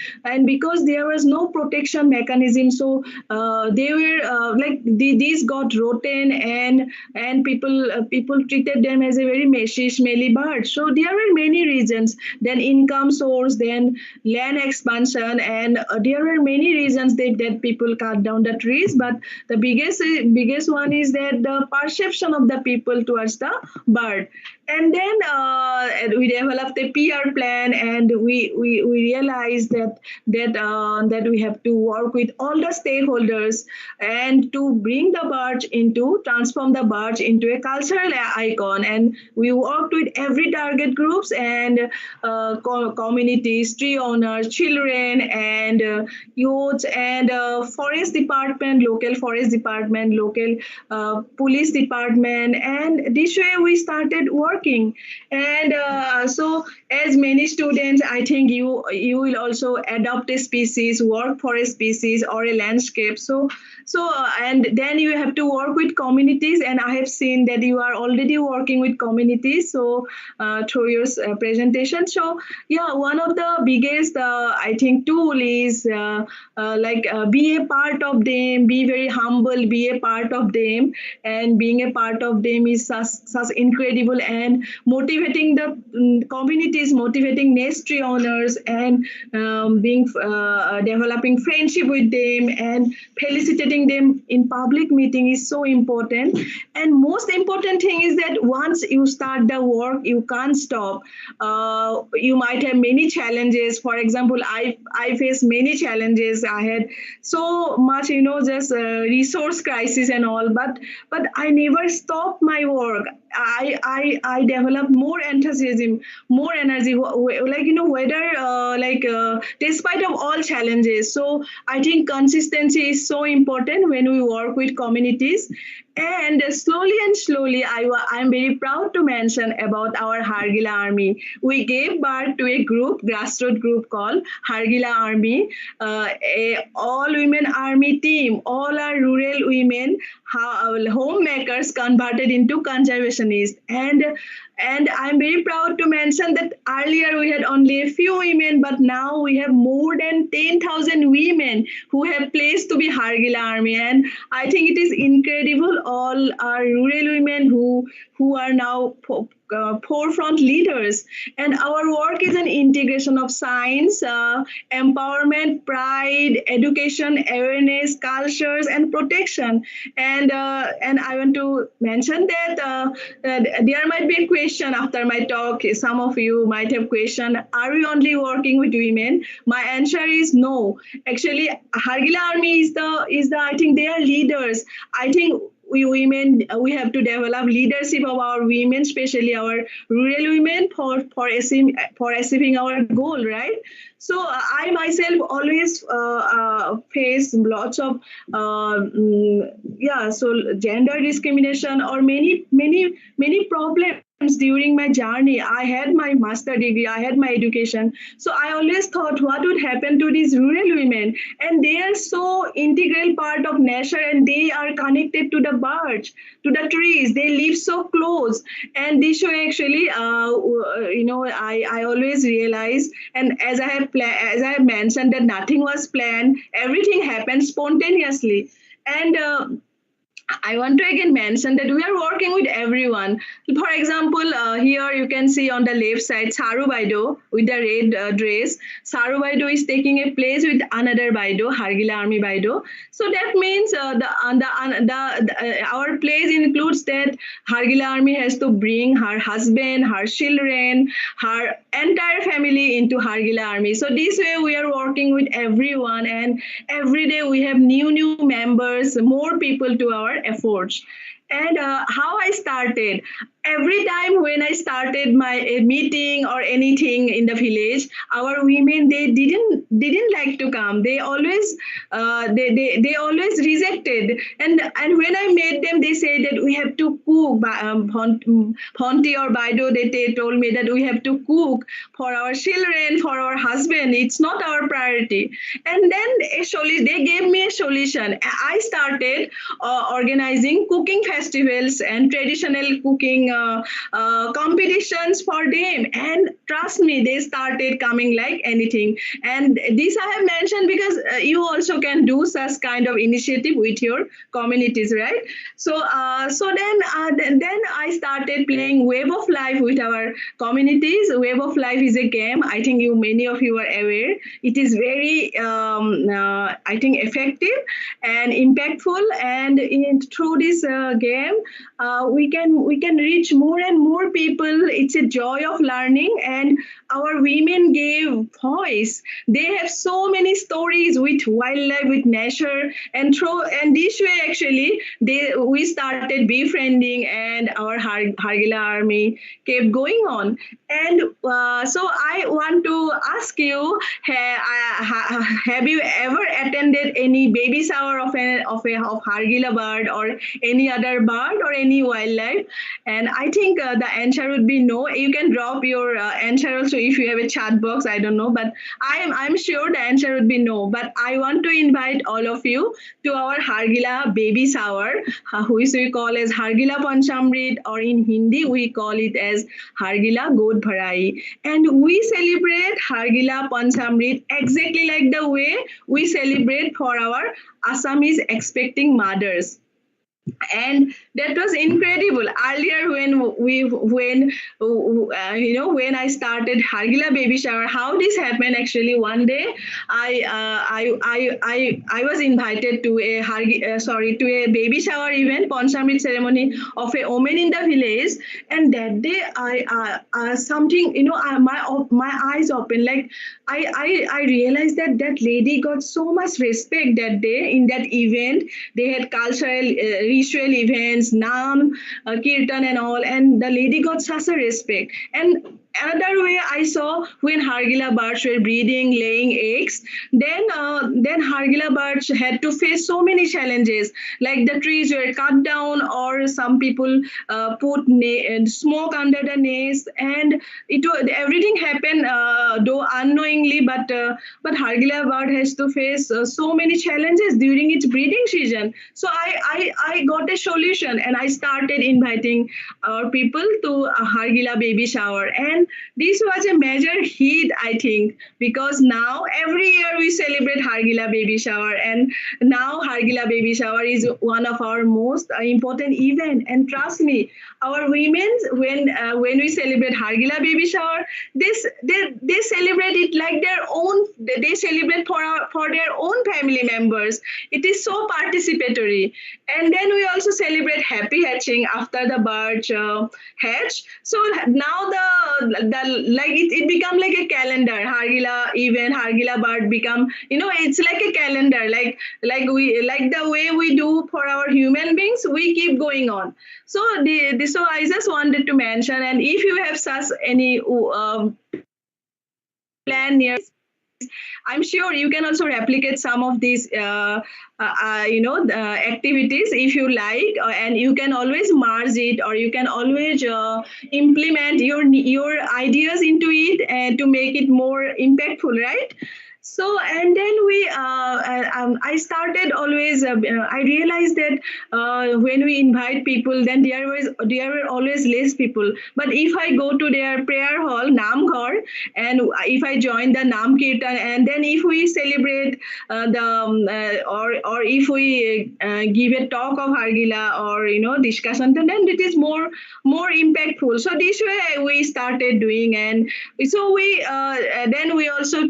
because there was no protection mechanism, so they were these got rotten, and people treated them as a very messy, smelly bird. So there were many reasons. Then income source, then land expansion, and there were many reasons that people cut down the trees. But the biggest one is that the perception of the people towards the bird. And then we developed a PR plan, and we realized that we have to work with all the stakeholders and to bring the birds transform the birds into a cultural icon. And we worked with every target groups and communities, tree owners, children, and youths, and forest department, local forest department, local police department. And this way we started working. And so as many students, I think you will also adopt a species, work for a species or a landscape. So and then you have to work with communities, and I have seen that you are already working with communities. So through your presentation, so yeah, one of the biggest I think tool is be a part of them, be very humble, be a part of them, and being a part of them is such incredible, and motivating the communities, motivating nest tree owners, and developing friendship with them and felicitating them in public meeting is so important. And most important thing is that once you start the work, you can't stop. You might have many challenges. For example, I faced many challenges. I had so much, just resource crisis and all, but I never stopped my work. I developed more enthusiasm, more energy, whether despite of all challenges. So I think consistency is so important when we work with communities. And slowly, I'm very proud to mention about our Hargila Army. We gave birth to a grassroots group called Hargila Army, a all-women army team. All are rural women, homemakers converted into conservationists. And I'm very proud to mention that earlier we had only a few women, but now we have more than 10,000 women who have placed to be Hargila Army. And I think it is incredible. All are rural women who are now forefront leaders. And our work is an integration of science, empowerment, pride, education, awareness, cultures, and protection. And I want to mention that there might be a question after my talk. Some of you might have question, are we only working with women? My answer is no. Actually, Hargila Army is the I think they are leaders. I think we women, we have to develop leadership of our women, especially our rural women, for achieving our goal, right? So I myself always face lots of gender discrimination or many problems during my journey. I had my master degree, I had my education. So I always thought what would happen to these rural women, and they are so integral part of nature, and they are connected to the birds, to the trees. They live so close, and this way actually, I always realize, and as I have mentioned, that nothing was planned, everything happened spontaneously. And I want to again mention that we are working with everyone. For example, here you can see on the left side, Saru Baido with the red dress. Saru Baido is taking a place with another Baido, Hargila Army Baido. So that means our place includes that Hargila Army has to bring her husband, her children, her entire family into Hargila Army. So this way we are working with everyone, and every day we have new members, more people to our efforts. And how I started, every time when I started my meeting or anything in the village, our women, they didn't like to come. They always they always rejected. And when I met them, they said that we have to cook. Fonti or Baido, they told me that we have to cook for our children, for our husband. It's not our priority. And then they gave me a solution. I started organizing cooking festivals and traditional cooking competitions for them, and trust me, they started coming like anything. And this I have mentioned because you also can do such kind of initiative with your communities, right? So then I started playing Web of Life with our communities. Web of Life is a game, I think many of you are aware. It is very I think effective and impactful, and through this game we can reach more and more people. It's a joy of learning, and our women gave voice. They have so many stories with wildlife, with nature, and this way actually we started befriending, and our Hargila Army kept going on. And so I want to ask you, have you ever attended any baby shower of Hargila bird or any other bird or any wildlife? And I think the answer would be no. You can drop your answer also if you have a chat box. I don't know, but I'm sure the answer would be no. But I want to invite all of you to our Hargila baby shower, which we call as Hargila Panchamrit, or in Hindi we call it as Hargila God Bharai. And we celebrate Hargila Panchamrit exactly like the way we celebrate for our Assamese expecting mothers. And that was incredible. Earlier, when I started Hargila baby shower, how this happened actually? One day, I was invited to a baby shower event, Panchamrit ceremony of a woman in the village, and that day something my eyes opened. Like I realized that lady got so much respect that day in that event. They had cultural ritual events, Nam, Kirtan and all, and the lady got such a respect. And another way I saw, when Hargila birds were breeding, laying eggs, then Hargila birds had to face so many challenges, like the trees were cut down, or some people put smoke under the nest, and everything happened though unknowingly, but Hargila bird has to face so many challenges during its breeding season. So I got a solution, and I started inviting our people to a Hargila baby shower. And this was a major hit, I think, because now every year we celebrate Hargila baby shower, and now Hargila baby shower is one of our most important event. And trust me, our women, when we celebrate Hargila baby shower, they celebrate it like their own. They celebrate for their own family members. It is so participatory. And then we also celebrate happy hatching after the birds hatch. So now it become like a calendar. Hargila event, Hargila bird become, it's like a calendar, like the way we do for our human beings, we keep going on. So so I just wanted to mention, and if you have such any plan near, I'm sure you can also replicate some of these activities if you like, and you can always merge it, or you can always implement your ideas into it and to make it more impactful, right? So and then I started always. I realized that when we invite people, then there were always less people. But if I go to their prayer hall, Nam Ghar, and if I join the Nam Kirtan, and then if we celebrate or if we give a talk of Hargila or discussion, then it is more impactful. So this way we started doing, and so we then we also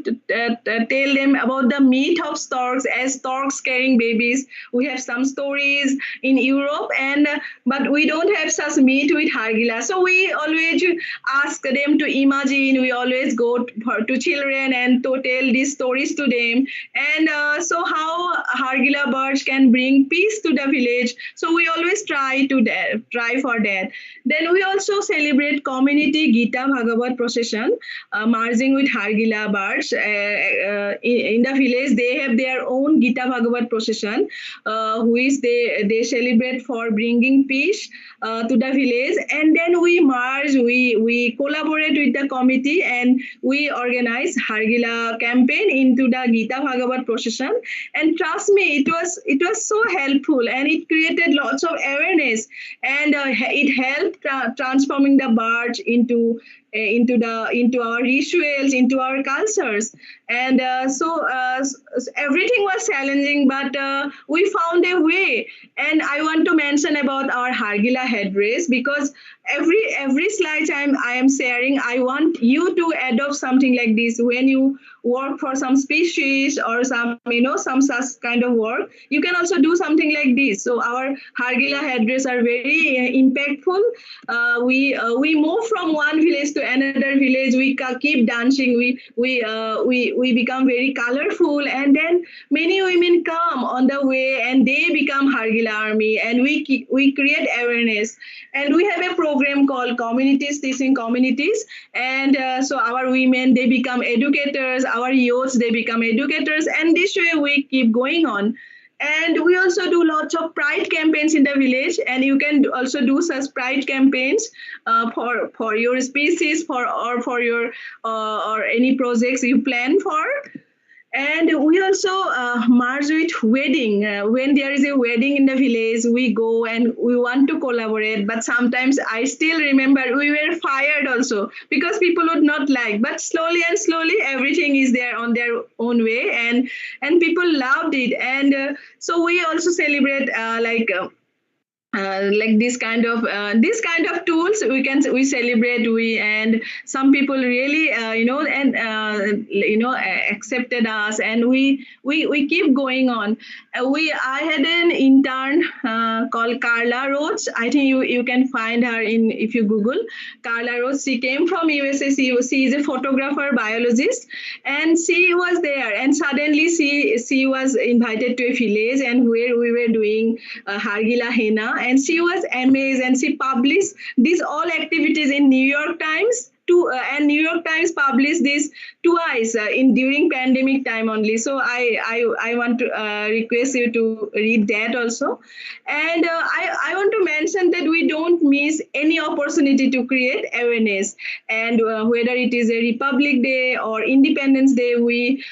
tell them about the myth of storks, as storks carrying babies. We have some stories in Europe, and but we don't have such myth with Hargila. So we always ask them to imagine. We always go to children and to tell these stories to them, and so how Hargila birds can bring peace to the village. So we always try for that. Then we also celebrate community Gita Bhagavat procession, merging with Hargila birds. In the village, they have their own Gita Bhagavat procession, which they celebrate for bringing peace to the village. And then we merge, we collaborate with the committee, and we organize Hargila campaign into the Gita Bhagavat procession. And trust me, it was so helpful, and it created lots of awareness, and it helped transforming the birds into our rituals, into our cultures. And so everything was challenging, but we found a way. And I want to mention about our Hargila headdress, because every slide I am sharing, I want you to adopt something like this. When you work for some species or some such kind of work, you can also do something like this. So our Hargila headdress are very impactful. We move from one village to another village. We keep dancing. We become very colorful, and then many women come on the way, and they become Hargila Army, and we create awareness. And we have a program called Communities Teaching Communities, and so our women, they become educators, our youths, they become educators, and this way we keep going on. And we also do lots of pride campaigns in the village, and you can also do such pride campaigns for your species, or for your or any projects you plan for. And we also merge with wedding. When there is a wedding in the village, we go and we want to collaborate. But sometimes I still remember we were fired also, because people would not like. But slowly and slowly, everything is there on their own way, and people loved it. And so we also celebrate like this kind of tools we celebrate, and some people really accepted us, and we keep going on. I had an intern called Carla Roach. I think you can find her if you Google Carla Roach. She came from USA. She is a photographer, biologist, and she was there, and suddenly she was invited to a village, and where we were doing Hargila henna. And she was amazed, and she published these all activities in New York Times too, and New York Times published this twice during pandemic time only. So I want to request you to read that also. And I want to mention that we don't miss any opportunity to create awareness. And whether it is a Republic Day or Independence Day, we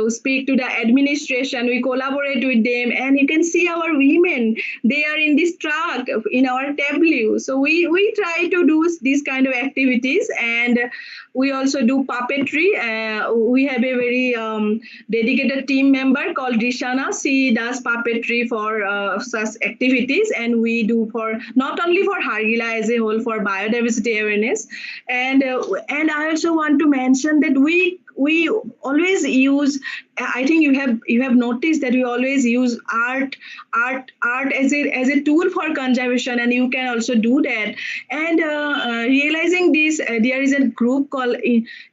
speak to the administration, we collaborate with them, and you can see our women, they are in this truck in our tableau. So we try to do this kind of activities. And we also do puppetry. We have a very dedicated team member called Rishana. She does puppetry for such activities, and we do for not only for Hargila as a whole, for biodiversity awareness. And I also want to mention that we always use, I think you have noticed that we always use art as a tool for conservation, and you can also do that. And realizing this, there is a group called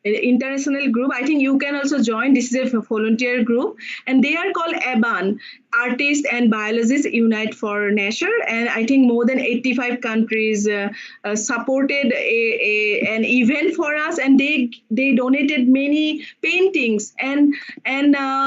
international group. I think you can also join. This is a volunteer group, and they are called ABAN, Artists and Biologists Unite for Nature. And I think more than 85 countries supported an event for us, and they donated many paintings, and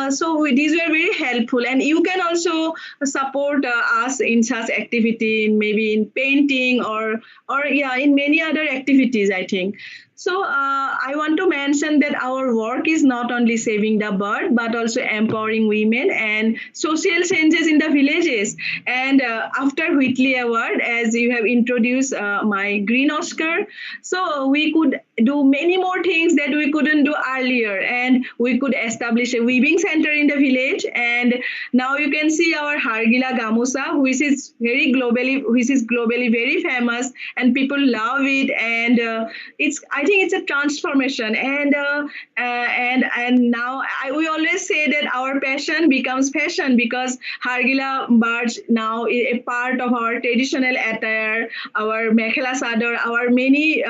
so these were very helpful. And you can also support us in such activity, maybe in painting or in many other activities, I think. So I want to mention that our work is not only saving the bird, but also empowering women and social changes in the villages. And after Whitley Award, as you have introduced my Green Oscar, so we could do many more things that we couldn't do earlier, and we could establish a weaving center in the village. And now you can see our Hargila Gamusa, which is globally very famous, and people love it. And I think it's a transformation. And now we always say that our passion becomes fashion, because Hargila birds now is a part of our traditional attire, our mekhela sadar, our many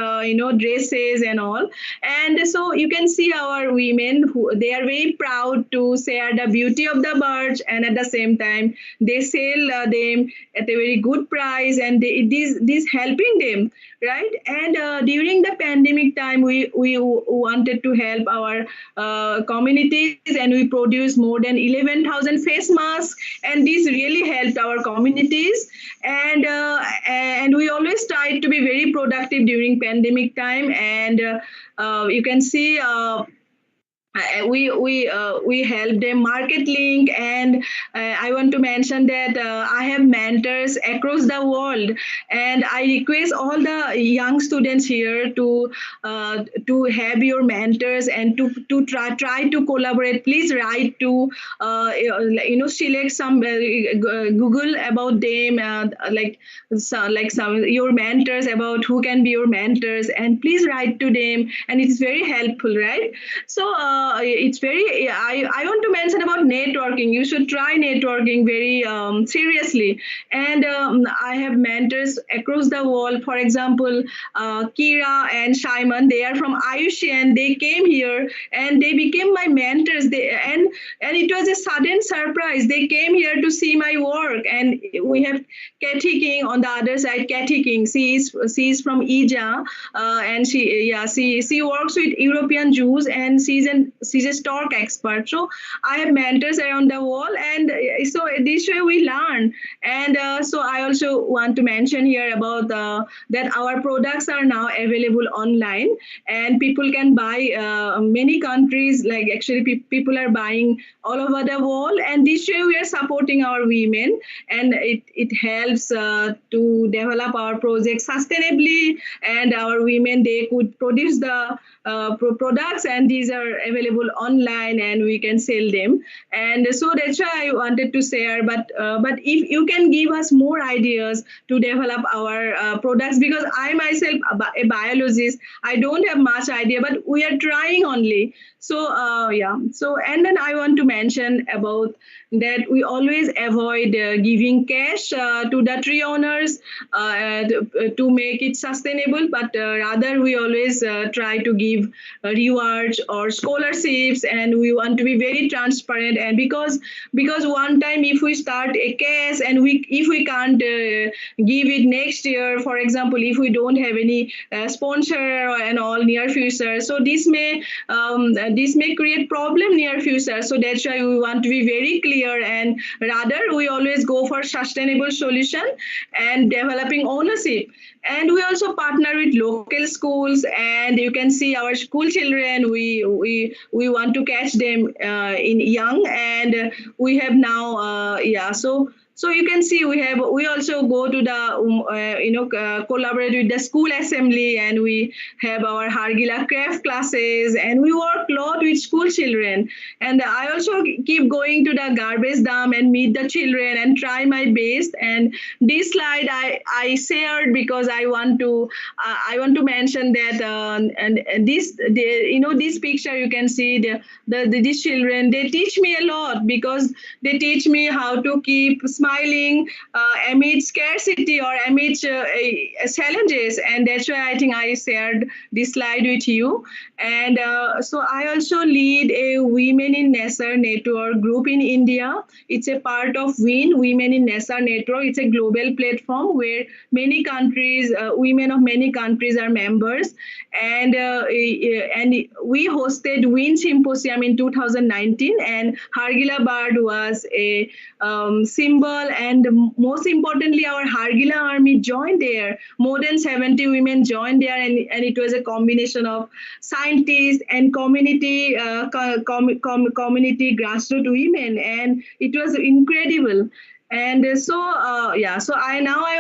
dresses and all. And so you can see our women who they are very proud to share the beauty of the birds, and at the same time they sell them at a very good price, and this helping them, right? And during the pandemic time, we wanted to help our communities, and we produced more than 11,000 face masks, and this really helped our communities. And we always tried to be very productive during pandemic time. And you can see we help them market link. And I want to mention that I have mentors across the world, and I request all the young students here to have your mentors and to try to collaborate. Please write to select some Google about them, like some your mentors, about who can be your mentors, and please write to them, and it's very helpful, right? So it's very I want to mention about networking. You should try networking very seriously. And I have mentors across the world. For example, Kira and Shaiman, they are from Ayushian. They came here and they became my mentors. And it was a sudden surprise. They came here to see my work. And we have Kathy King on the other side. Kathy King, she is from Ija, and she works with European Jews, and she's a stork expert. So I have mentors around the world, and so this way we learn. And so I also want to mention here about that our products are now available online, and people can buy many countries. Like actually people are buying all over the world, and this way we are supporting our women, and it helps to develop our project sustainably. And our women, they could produce the products, and these are available online, and we can sell them. And so that's why I wanted to share. But if you can give us more ideas to develop our products, because I myself a biologist, I don't have much idea, but we are trying only. So so, and then I want to mention about that we always avoid giving cash to the tree owners to make it sustainable, but rather we always try to give rewards or scholarships, and we want to be very transparent. And because one time if we start a case and if we can't give it next year, for example, if we don't have any sponsor and all near future, so this may create problem near future. So that's why we want to be very clear, and rather we always go for sustainable solution and developing ownership. And we also partner with local schools, and you can see our school children, we want to catch them in young, and we have now so you can see we also go to the collaborate with the school assembly, and we have our Hargila craft classes, and we work a lot with school children. And I also keep going to the garbage dump and meet the children and try my best. And this slide I shared because I want to mention that and this picture you can see these children, they teach me a lot, because they teach me how to keep smiling amid scarcity or amid challenges. And that's why I think I shared this slide with you. And so I also lead a Women in Nature Network group in India. It's a part of WIN, Women in Nature Network. It's a global platform where many countries, women of many countries are members. And we hosted WIN Symposium in 2019, and Hargila bird was a symbol and most importantly, our Hargila Army joined there. More than 70 women joined there, and it was a combination of scientists and community community grassroots women, and it was incredible. And so I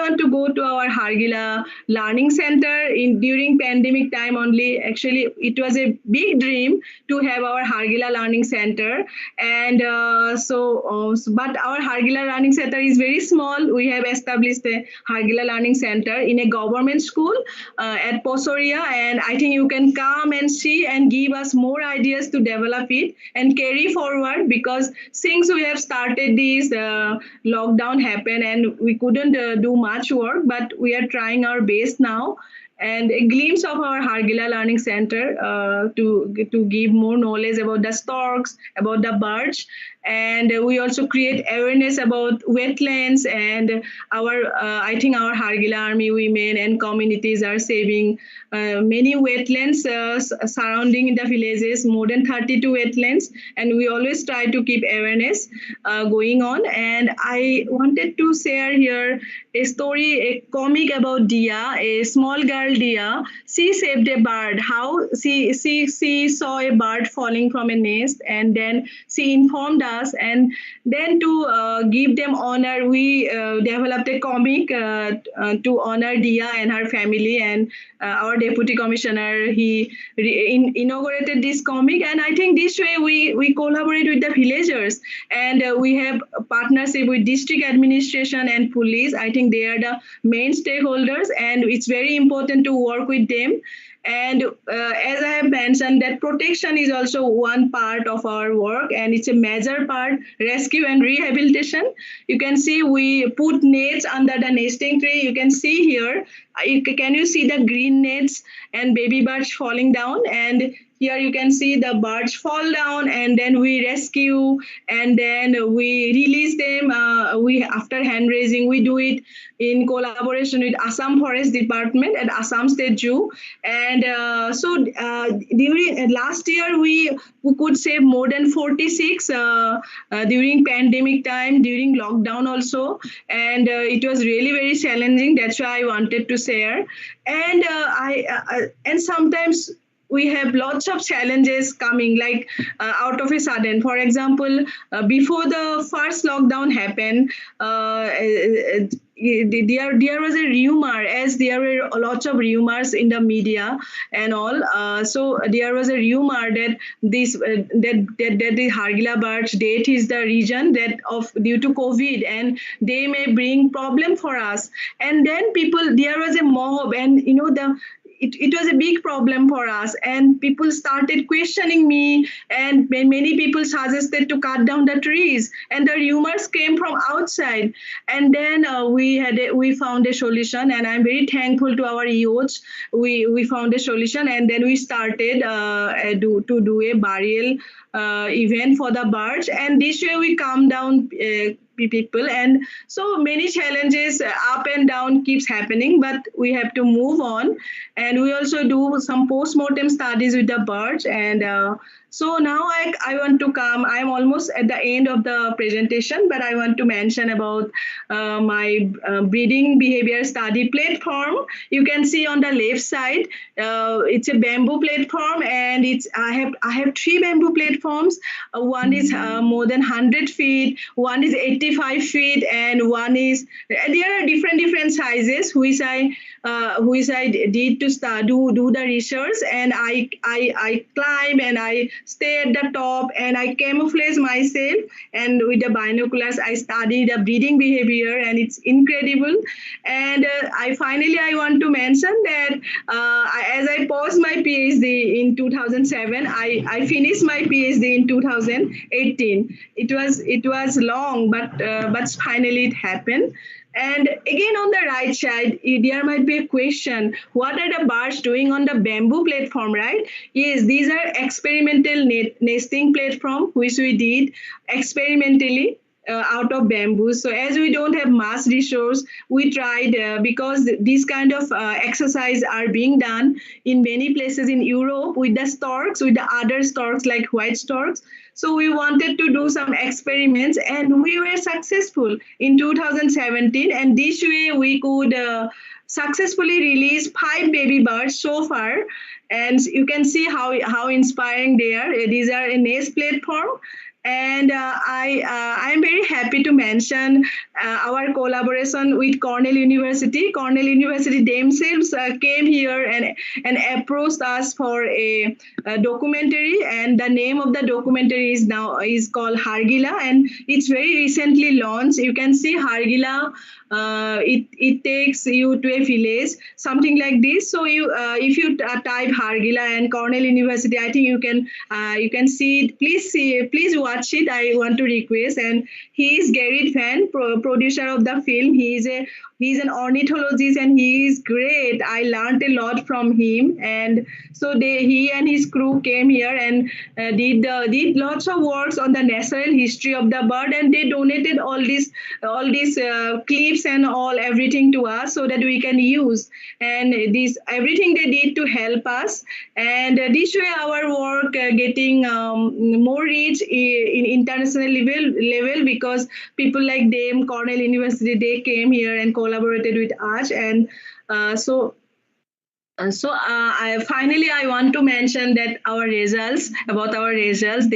want to go to our Hargila Learning Center during pandemic time only. Actually, it was a big dream to have our Hargila Learning Center, and but our Hargila Learning Center is very small. We have established a Hargila Learning Center in a government school at Pacharia, and I think you can come and see and give us more ideas to develop it and carry forward, because since we have started this lockdown happened and we couldn't do much work, but we are trying our best now. And a glimpse of our Hargila Learning Center to give more knowledge about the storks, about the birds, and we also create awareness about wetlands. And I think our Hargila Army women and communities are saving many wetlands surrounding the villages, more than 32 wetlands, and we always try to keep awareness going on. And I wanted to share here a story, a comic about Dia, a small girl Dia. She saved a bird. How she saw a bird falling from a nest, and then she informed us. And then to give them honor, we developed a comic to honor Dia and her family. And our deputy commissioner, he inaugurated this comic. And I think this way we collaborate with the villagers, and we have a partnership with district administration and police. I think they are the main stakeholders, and it's very important to work with them. And as I have mentioned, that protection is also one part of our work, and it's a major part, rescue and rehabilitation. You can see we put nets under the nesting tree. You can see here, can you see the green nets and baby birds falling down? And here you can see the birds fall down, and then we rescue, and then we release them. After hand raising, we do it in collaboration with Assam Forest Department and Assam State Zoo. And during last year, we could save more than 46 during pandemic time, during lockdown also. And it was really very challenging. That's why I wanted to share. And and sometimes we have lots of challenges coming, like out of a sudden. For example, before the first lockdown happened, there was a rumor, as there were lots of rumors in the media and all. So there was a rumor that that the Hargila birds' death is the reason due to COVID, and they may bring problem for us. And then there was a mob, and it was a big problem for us, and people started questioning me, and many people suggested to cut down the trees, and the rumors came from outside. And then we found a solution, and I'm very thankful to our youths. We found a solution, and then we started to do a burial event for the birds, and this way we calm down people. And so many challenges up and down keeps happening, but we have to move on. And we also do some post-mortem studies with the birds. And so now I want to come. I'm almost at the end of the presentation, but I want to mention about my breeding behavior study platform. You can see on the left side, it's a bamboo platform, and I have 3 bamboo platforms. One is more than 100 feet, one is 85 feet, and one is, there are different sizes, which I did to do the research. And I climb and I stay at the top, and I camouflage myself, and with the binoculars I study the breeding behavior, and it's incredible. And I want to mention that as I paused my PhD in 2007, I finished my PhD in 2018. It was long, but finally it happened. And again, on the right side, there might be a question, what are the birds doing on the bamboo platform, right? Yes, these are experimental nesting platform, which we did experimentally out of bamboo. So as we don't have mass resource, we tried, because these kind of exercise are being done in many places in Europe with the storks, with the other storks like white storks. So we wanted to do some experiments, and we were successful in 2017. And this way we could successfully release 5 baby birds so far. And you can see how inspiring they are. These are a nest platform. And I am very happy to mention our collaboration with Cornell University. Cornell University themselves came here and approached us for a documentary, and the name of the documentary is called Hargila, and it's very recently launched. You can see Hargila. It takes you to a village, something like this. So if you type Hargila and Cornell University, I think you can see it. Please watch it. I want to request. And he is Garrett Fan, producer of the film. He's an ornithologist and he is great. I learned a lot from him. And so he and his crew came here and did lots of works on the natural history of the bird, and they donated all these clips and everything to us so that we can use. And everything they did to help us. And this way our work getting more reach in international level, because people like them, Cornell University, they came here and collaborated with us. And so I want to mention that our results, our results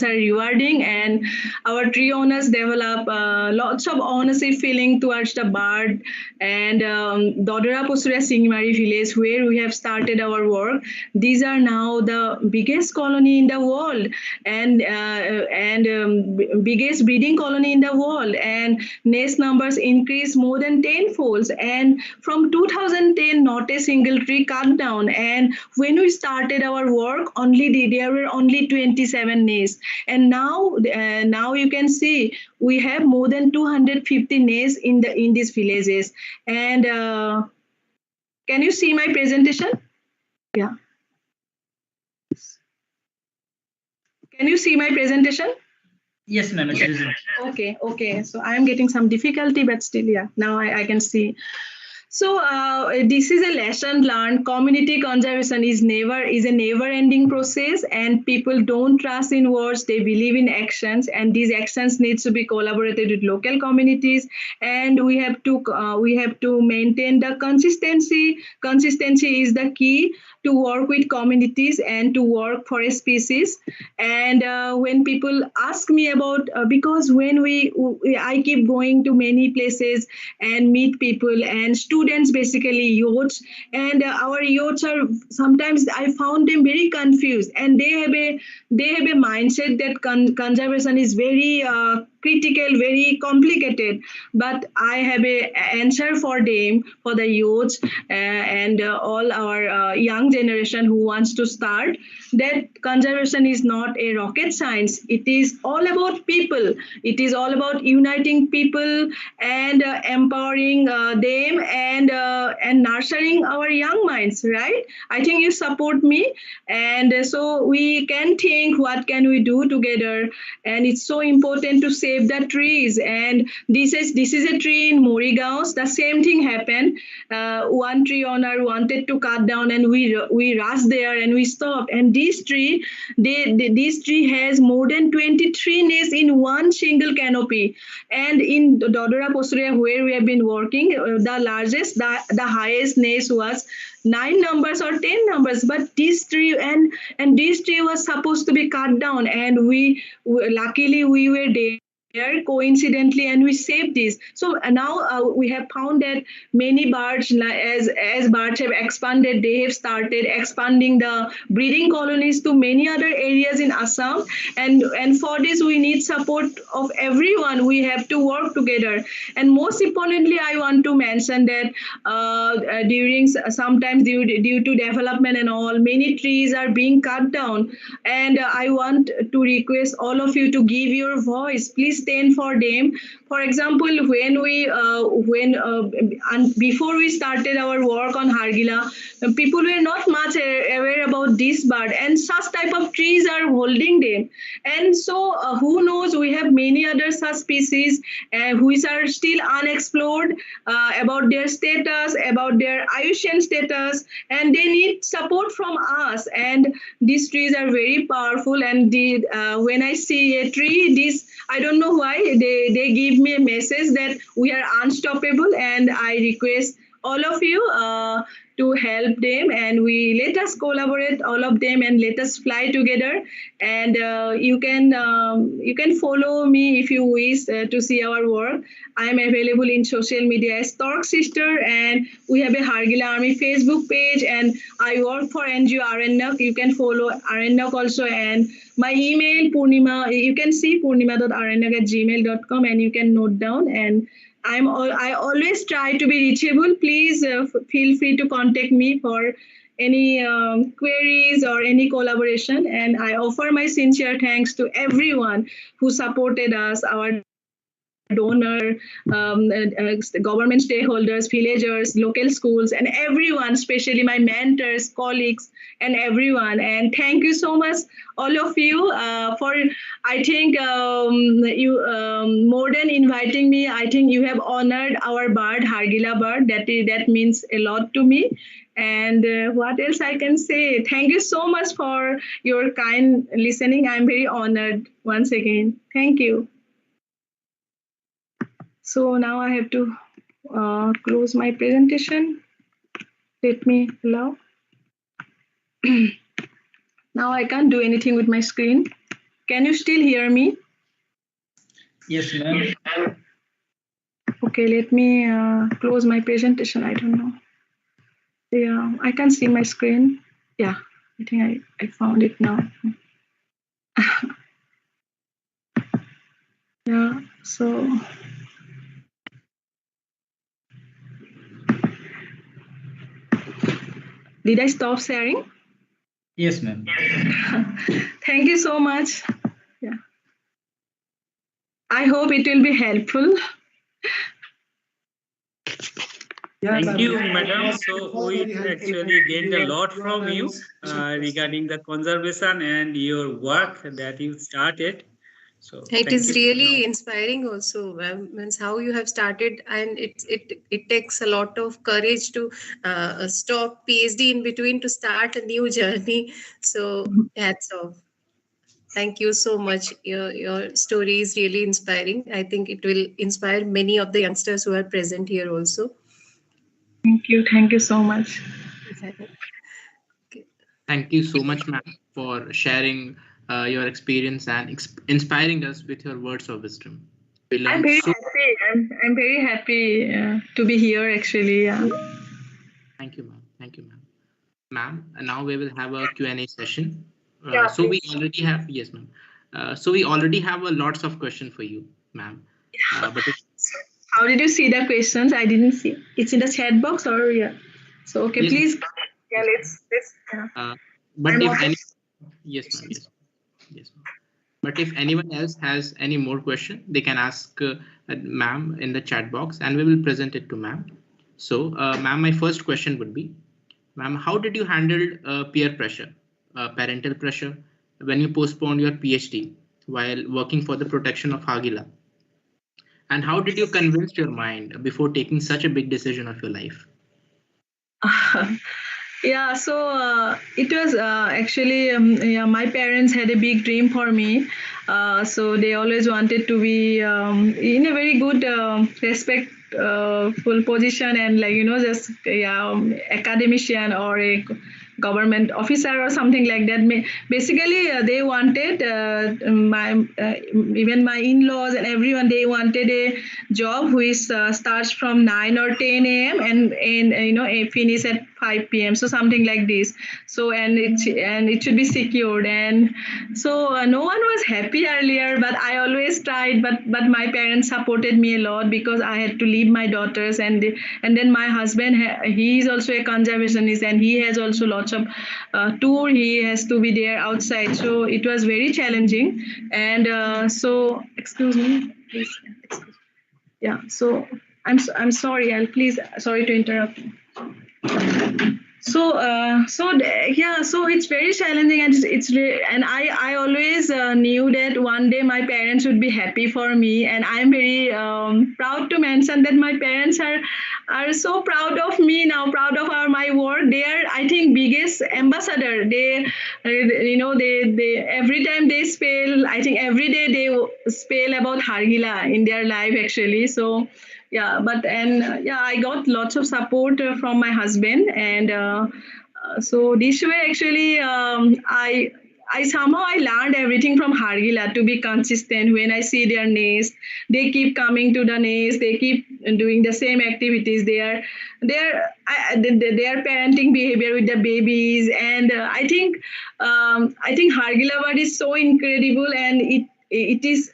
are rewarding, and our tree owners develop lots of ownership feeling towards the bird. And Dadara, Pacharia, Sigimari village, where we have started our work, these are now the biggest colony in the world, and biggest breeding colony in the world, and nest numbers increase more than 10-fold. And from 2010, not a single tree cut down. And when we started our work, there were only 27 nests, and now you can see we have more than 250 nests in these villages. And can you see my presentation? Yeah. Can you see my presentation? Yes, ma'am. Okay. So I'm getting some difficulty, but still, yeah. Now I can see. So this is a lesson learned. Community conservation is a never-ending process, and people don't trust in words; they believe in actions, and these actions needs to be collaborated with local communities. And we have to maintain the consistency. Consistency is the key to work with communities and to work for a species. And when people ask me about, because when I keep going to many places and meet people and students, basically youths, and our youths are sometimes, I found them very confused, and they have a mindset that conservation is very critical, very complicated. But I have an answer for them, for the youths and all our young generation who wants to start, that conservation is not a rocket science. It is all about people. It is all about uniting people and empowering them and nurturing our young minds, right? I think you support me. And so we can think, what can we do together? And it's so important to save the trees. And this is a tree in Morigaon. The same thing happened. One tree owner wanted to cut down, and we rushed there and we stopped. And this tree has more than 23 nests in one single canopy. And in Dadara, Pacharia, where we have been working, the largest, the highest nest was 9 numbers or 10 numbers. But this tree and this tree was supposed to be cut down, and luckily we were there coincidentally, and we saved this. So now we have found that many birds, as birds have expanded, they have started expanding the breeding colonies to many other areas in Assam. And for this, we need support of everyone. We have to work together. And most importantly, I want to mention that sometimes due to development and all, many trees are being cut down. And I want to request all of you to give your voice. Please stand for them. For example, before we started our work on Hargila, people were not much aware about this bird, and such type of trees are holding them. And so who knows, we have many other such species which are still unexplored about their status, about their IUCN status, and they need support from us. And these trees are very powerful, and when I see a tree, I don't know why, they give me a message that we are unstoppable, and I request all of you to help them, and let us collaborate, all of them, and let us fly together. And you can follow me if you wish to see our work. I am available in social media as Stork Sister, and we have a Hargila Army Facebook page, and I work for NGO Aranyak. You can follow Aranyak also, and my email Purnima, you can see purnima.aranyak@gmail.com, and you can note down. And I always try to be reachable. Please feel free to contact me for any queries or any collaboration. And I offer my sincere thanks to everyone who supported us, our donor, government stakeholders, villagers, local schools, and everyone, especially my mentors, colleagues, and everyone. And thank you so much, all of you, for, I think, you more than inviting me, I think you have honored our bird, Hargila bird. That means a lot to me. And what else I can say? Thank you so much for your kind listening. I'm very honored once again. Thank you. So now I have to close my presentation. Let me allow. Now I can't do anything with my screen. Can you still hear me? Yes, ma'am. Okay, let me close my presentation. I don't know. Yeah, I can see my screen. Yeah, I think I found it now. Yeah, so. Did I stop sharing? Yes, ma'am. Thank you so much. Yeah. I hope it will be helpful. Thank you, madam. So we actually gained a lot from you regarding the conservation and your work that you started. So it is really inspiring also, means how you have started, and it takes a lot of courage to stop PhD in between to start a new journey. So hats off. Thank you so much. Your story is really inspiring. I think it will inspire many of the youngsters who are present here also. Thank you. Thank you so much. Thank you so much, ma'am, for sharing your experience and inspiring us with your words of wisdom. I'm very happy. I'm very happy to be here, actually. Yeah. Thank you, ma'am. Thank you, ma'am. Ma'am, now we will have a Q&A session. Yeah, so we already have, yes, ma'am. So we already have lots of questions for you, ma'am. But how did you see the questions? I didn't see. It's in the chat box, or yeah. So okay, yes, please. Yeah, let's. But if any, yes, ma'am. Yes, ma'am. But if anyone else has any more question, they can ask ma'am in the chat box, and we will present it to ma'am. So, ma'am, my first question would be, ma'am, how did you handle peer pressure, parental pressure, when you postponed your PhD while working for the protection of Hargila? And how did you convince your mind before taking such a big decision of your life? Yeah, so it was actually, yeah, my parents had a big dream for me. So they always wanted to be in a very good, respectful position, and just academician or a government officer or something like that. Basically, they wanted even my in-laws and everyone. They wanted a job which starts from 9 or 10 a.m. and finish at 5 p.m. So something like this. So and it should be secured. And so no one was happy earlier, but I always tried. But my parents supported me a lot because I had to leave my daughters, and then my husband, he is also a conservationist, and he has also lots of tour. He has to be there outside. So it was very challenging. And so excuse me, please. Excuse me. Yeah. So I'm sorry. Sorry to interrupt. So it's very challenging, and and I always knew that one day my parents would be happy for me, and I'm very proud to mention that my parents are so proud of me now, proud of my work. They are, I think, biggest ambassador. They every time they spell, I think every day they spell about Hargila in their life actually. So I got lots of support from my husband, and so this way actually I somehow I learned everything from Hargila to be consistent. When I see their nest, they keep coming to the nest, they keep doing the same activities. Their parenting behavior with the babies, and I think Hargila bird is so incredible, and it is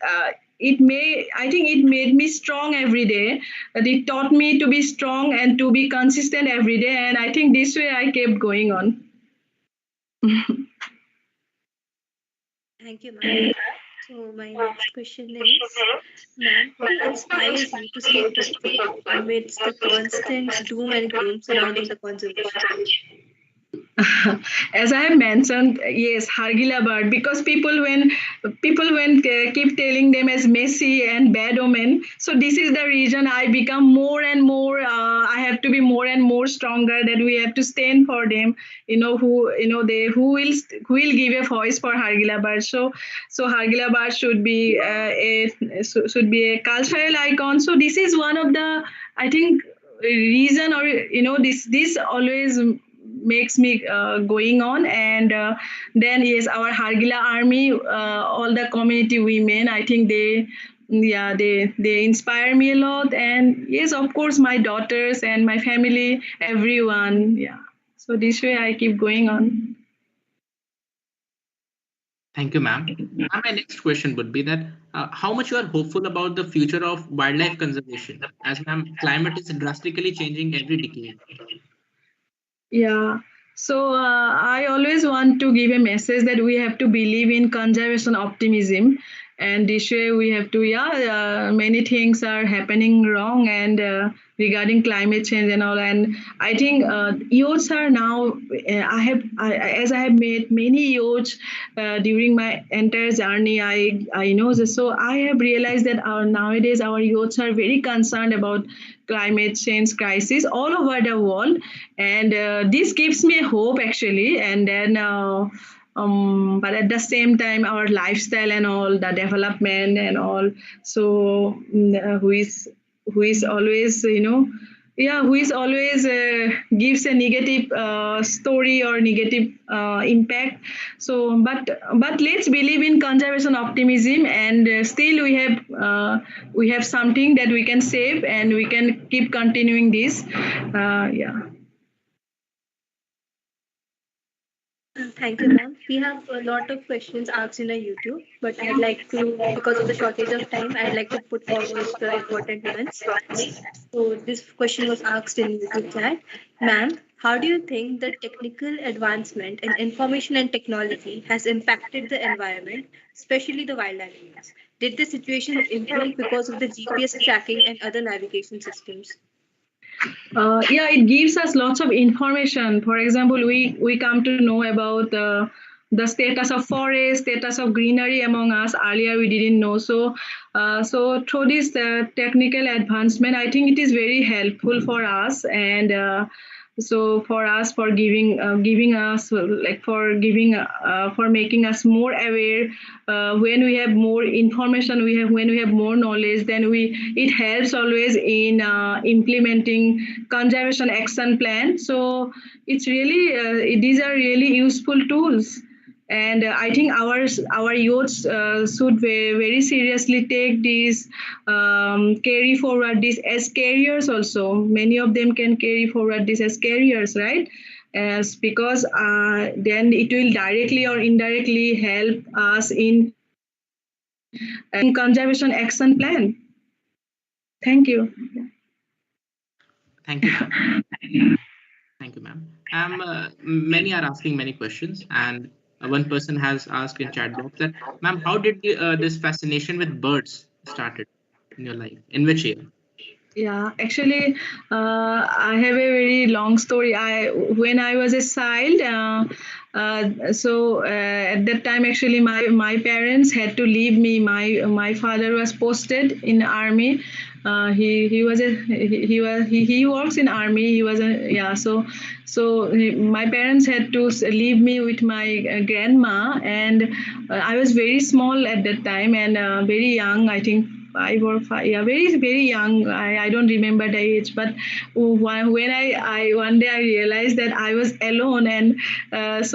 I think it made me strong every day. That it taught me to be strong and to be consistent every day, and I think this way I kept going on. Thank you, ma'am. So my next question is, ma'am, what inspires you to stay hopeful amidst the constant doom and gloom surrounding the conservation? As I have mentioned, yes, Hargila bird, because people when keep telling them as messy and bad omen. So this is the reason I become more and more. I have to be more and more stronger. That we have to stand for them. Who will give a voice for Hargila bird. So Hargila bird should be should be a cultural icon. So this is one of the, I think, reason, or this always makes me going on. And then yes, our Hargila Army, all the community women, I think they inspire me a lot. And yes, of course, my daughters and my family, everyone. Yeah, so this way I keep going on. Thank you, ma'am. My next question would be that how much you are hopeful about the future of wildlife conservation, as ma'am, climate is drastically changing every decade. Yeah. So I always want to give a message that we have to believe in conservation optimism, and this way we have to. Many things are happening wrong, and regarding climate change and all. And I think youths are now. As I have met many youths during my entire journey. I know this, so I have realized that nowadays our youths are very concerned about climate change crisis all over the world, and this gives me hope actually. And then but at the same time, our lifestyle and all the development and all, so who is always who is always gives a negative story or negative impact. So but let's believe in conservation optimism, and still we have something that we can save, and we can keep continuing this. Thank you, ma'am. We have a lot of questions asked in our YouTube, but I'd like to, because of the shortage of time, I'd like to put forward the important ones. So this question was asked in YouTube chat. Ma'am, how do you think the technical advancement in information and technology has impacted the environment, especially the wildlife? Did the situation improve because of the GPS tracking and other navigation systems? It gives us lots of information. For example, we come to know about the status of forest, status of greenery among us. Earlier we didn't know. So through this technical advancement, I think it is very helpful for us. And so for us, for giving us for making us more aware. When we have more information, when we have more knowledge, then it helps always in implementing conservation action plan. So it's really these are really useful tools. And I think our youths should very seriously take these, carry forward this as careers also. Many of them can carry forward this as careers, right? Because then it will directly or indirectly help us in conservation action plan. Thank you. Thank you, ma'am. Thank you, ma'am. Many are asking many questions, and one person has asked in chat box that, ma'am, how did this fascination with birds started in your life? In which year? Yeah, actually, I have a very long story. When I was a child, at that time, actually, my parents had to leave me. My father was posted in army. He works in army. He was a, yeah. My parents had to leave me with my grandma, and I was very small at that time and very young. I think 5 or 5, yeah, very young. I don't remember the age, but when I one day I realized that I was alone, and at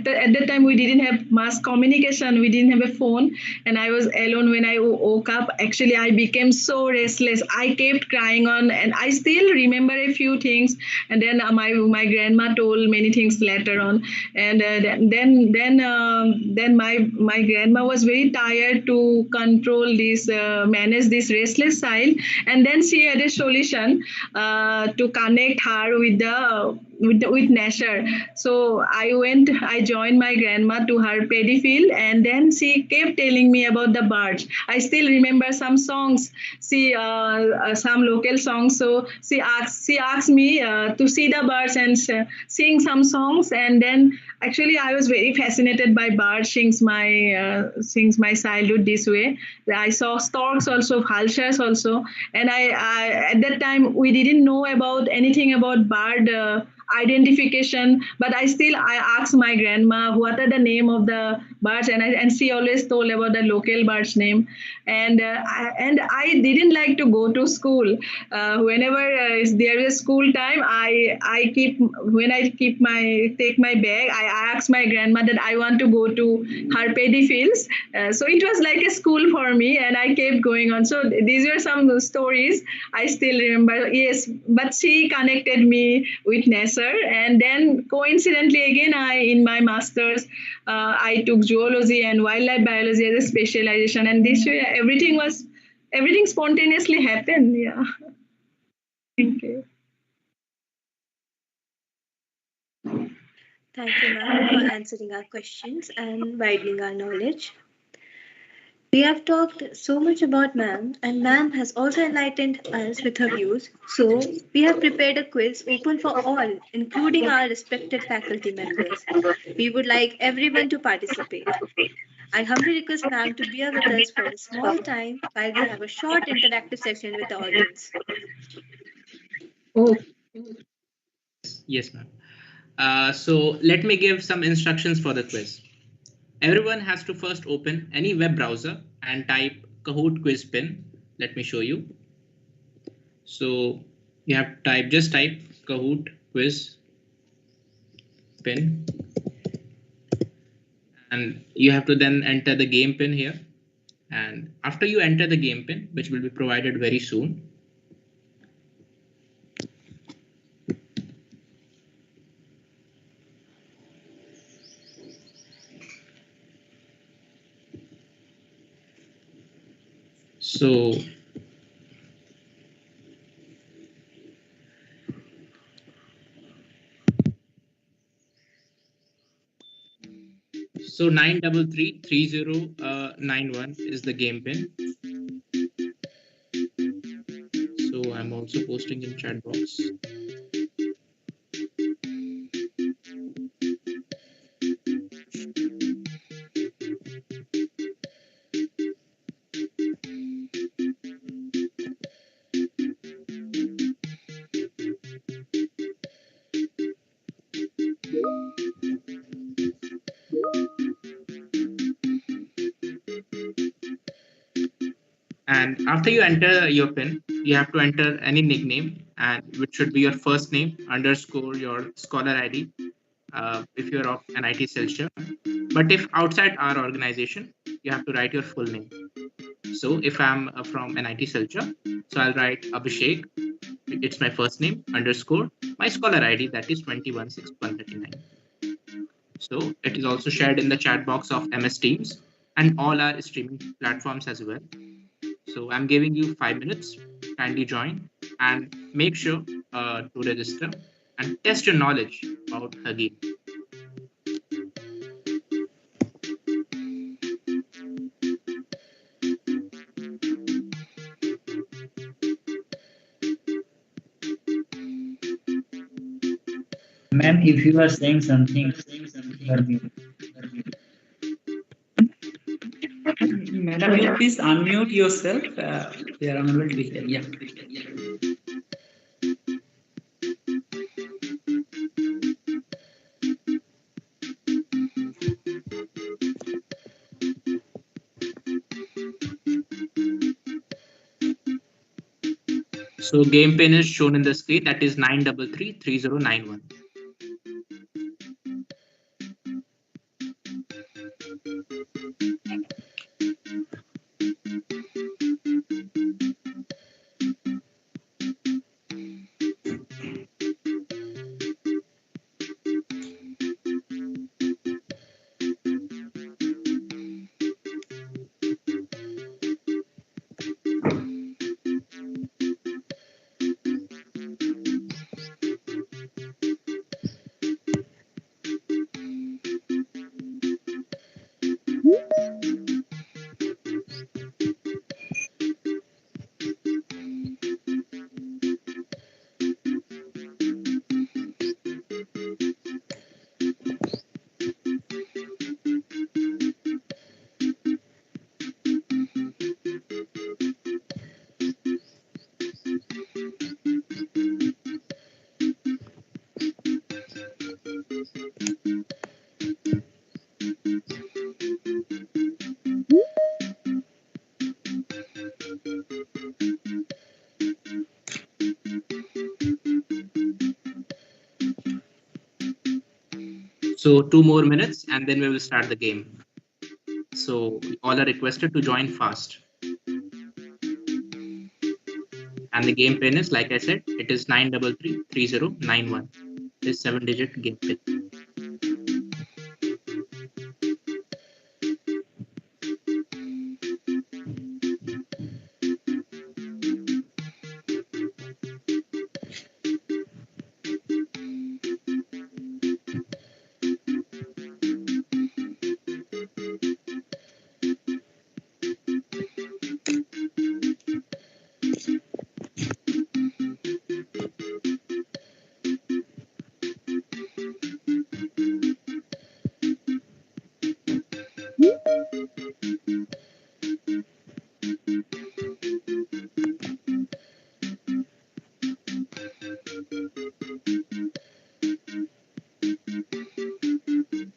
that time we didn't have mass communication, we didn't have a phone, and I was alone. When I woke up, actually I became so restless. I kept crying on, and I still remember a few things, and then my grandma told many things later on, and then my grandma was very tired to control this, manage this restless child, and then she had a solution to connect her with nature. So I joined my grandma to her paddy field, and then she kept telling me about the birds. I still remember some songs, some local songs. So she asked me to see the birds and sing some songs, and then actually I was very fascinated by birds since my childhood this way. I saw storks also, vultures also, and I at that time we didn't know about anything about bird identification, but I asked my grandma what are the name of the birds, and she always told about the local birds name, and I didn't like to go to school. Whenever there is school time, I keep when I keep my take my bag, I ask my grandma that I want to go to her paddy fields. So it was like a school for me, and I kept going on. So these were some stories I still remember. Yes, but she connected me with nature, and then coincidentally again, in my masters, I took zoology and wildlife biology as a specialization, and this way everything spontaneously happened. Yeah. Thank you. Thank you, ma'am, for answering our questions and widening our knowledge. We have talked so much about ma'am, and ma'am has also enlightened us with her views. So, we have prepared a quiz open for all, including our respected faculty members. We would like everyone to participate. I humbly request ma'am to bear with us for a small time while we have a short interactive session with the audience. Oh, Yes, ma'am. So let me give some instructions for the quiz. Everyone has to first open any web browser and type Kahoot quiz pin. Let me show you. So you have just type Kahoot quiz pin, and you have to then enter the game pin here. And after you enter the game pin, which will be provided very soon, so So 9333091 is the game pin. So I'm also posting in chat box. And after you enter your pin, you have to enter any nickname, and which should be your first name underscore your scholar ID if you're of NIT Silchar. But if outside our organization, you have to write your full name. So if I'm from NIT Silchar, so I'll write Abhishek. It's my first name underscore my scholar ID, that is 216139. So it is also shared in the chat box of MS Teams and all our streaming platforms as well. So I'm giving you 5 minutes. Kindly join and make sure to register and test your knowledge about Hargila. Ma'am, if you are saying something, madam, you please unmute yourself. We are unable to hear. Yeah. So game pin is shown in the screen. That is 9333091. So 2 more minutes and then we will start the game. So all are requested to join fast. And the game pin is, like I said, it is 9333091. This 7-digit game pin.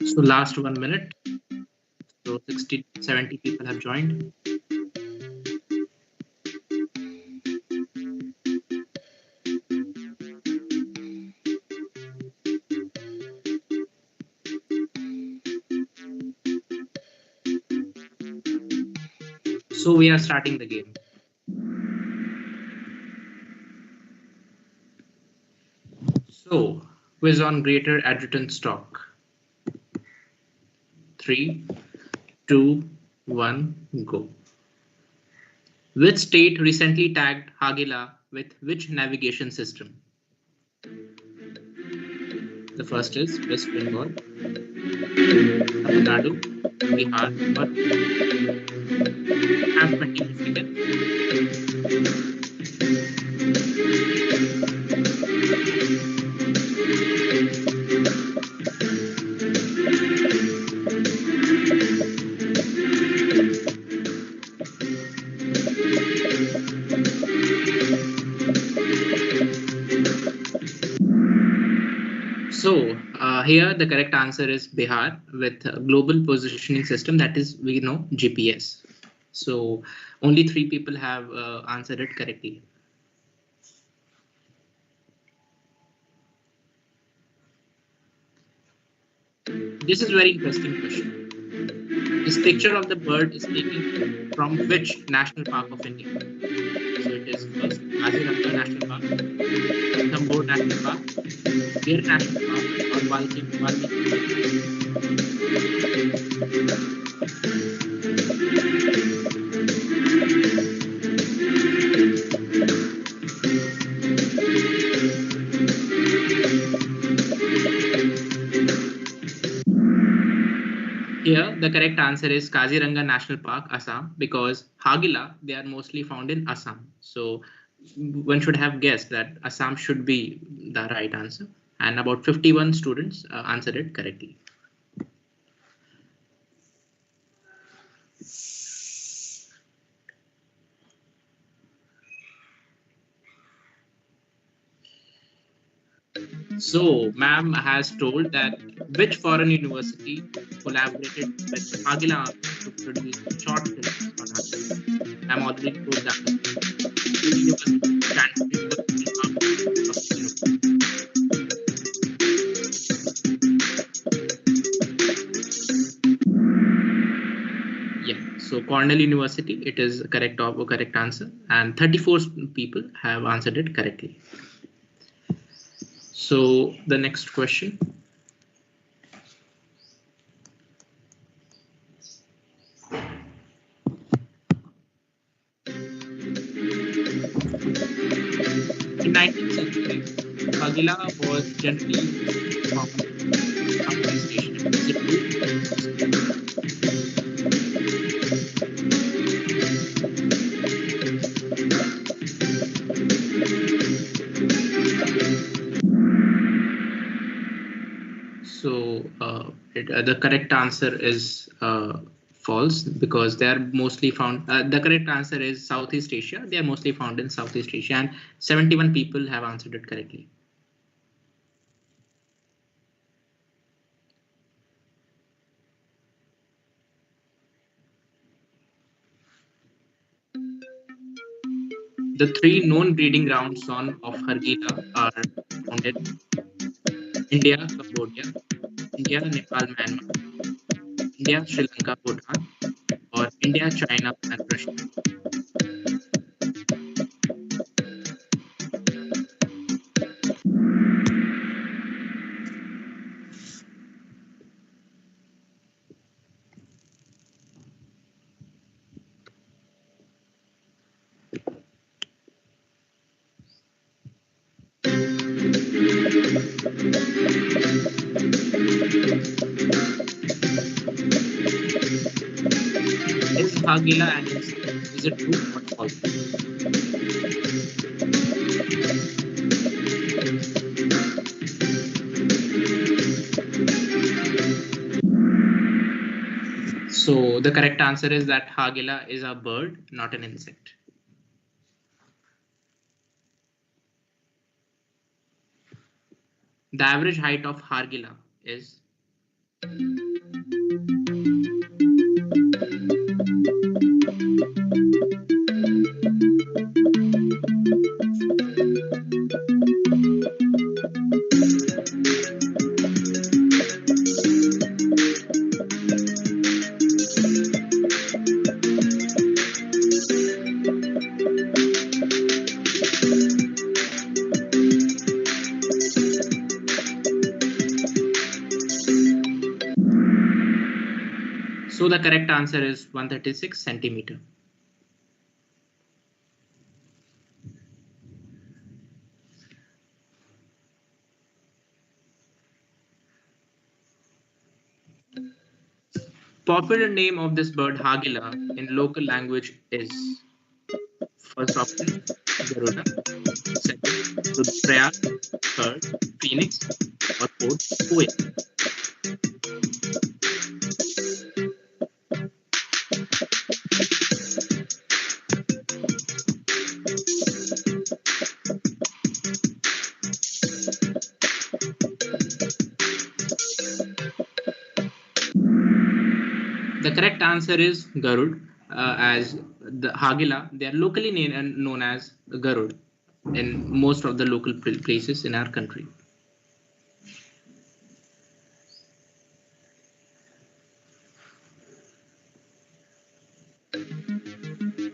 So last 1 minute. So 70 people have joined. So we are starting the game. So quiz on Greater Adjutant Stork. 3, 2, 1, go. Which state recently tagged Hargila with which navigation system? The first is West Bengal, Tamil Nadu, Bihar, or have 20 seconds. So here the correct answer is Bihar with global positioning system, that is, we know, GPS. So only 3 people have answered it correctly. This is a very interesting question. This picture of the bird is taken from which national park of India? So it is first Kaziranga National Park, Thambore National Park, Gir National Park, or Valmiki. Here, the correct answer is Kaziranga National Park, Assam, because Hargila, they are mostly found in Assam. So one should have guessed that Assam should be the right answer. and about 51 students answered it correctly. So, ma'am has told that which foreign university collaborated with Hargila Army to produce short films on Hargila. Ma'am already told that. The university stands in the army of the university. Yeah, so Cornell University, it is correct answer, and 34 people have answered it correctly. So the next question. In 19th century, Hargila was generally found in Southeast Asia. Is it true? So the correct answer is false, because they are mostly found. The correct answer is Southeast Asia. They are mostly found in Southeast Asia, and 71 people have answered it correctly. The 3 known breeding grounds of Hargila are found in India, Cambodia, India, Nepal, Myanmar, India, Sri Lanka, Bhutan, or India, China, and Russia. Is Hargila an insect? Is it true or false? So the correct answer is that Hargila is a bird, not an insect. The average height of Hargila is So the correct answer is 136 centimeter. Popular name of this bird, Hargila, in local language is first option Garuda, second Rudraprayag, third Phoenix, or fourth Koel. The correct answer is Garud, as the Hargila, they are locally known as Garud in most of the local places in our country.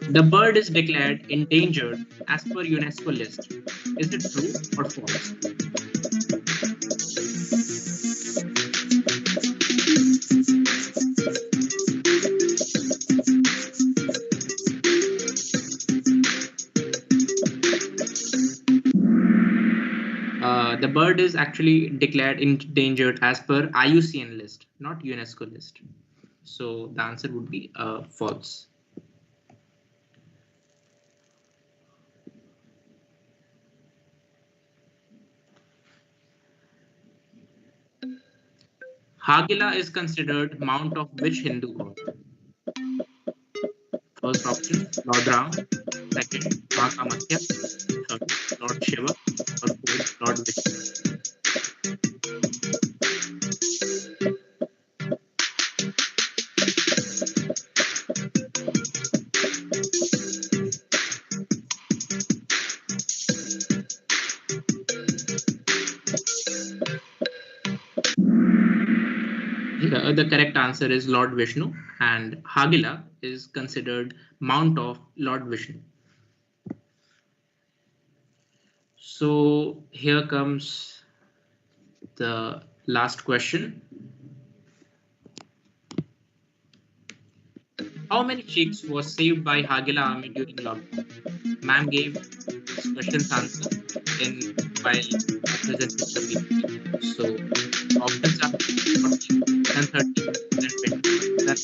The bird is declared endangered as per UNESCO list. Is it true or false? The bird is actually declared endangered as per IUCN list, not UNESCO list. So the answer would be false. Hargila is considered mount of which Hindu god? First option, Lord Ram. Second, Mahakamatya. Third, Lord Shiva. Or fourth, Lord Vishnu. The correct answer is Lord Vishnu, and Hargila is considered mount of Lord Vishnu. So here comes the last question. How many chicks was saved by Hargila Army during lockdown? Ma'am gave this question's answer while presenting the PPT. So options are 40, then 30, then 20, then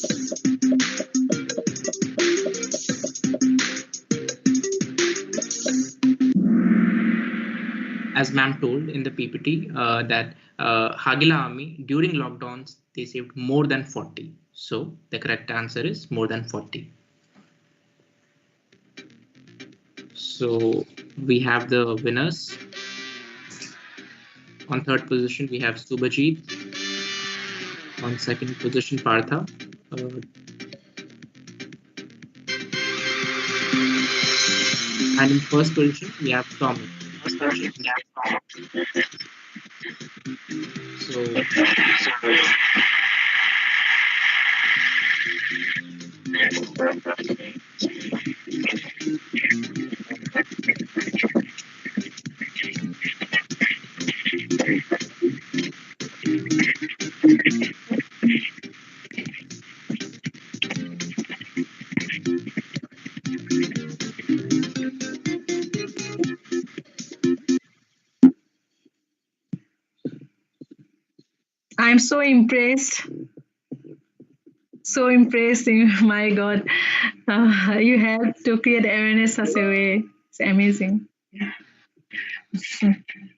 as ma'am told in the PPT that Hargila Army during lockdowns they saved more than 40. So the correct answer is more than 40. So we have the winners. On third position we have Subhajit. On second position Partha. And in first position we have Tommy. So I'm so impressed. So impressing, my God. You have to create awareness such a way. It's amazing. thank you.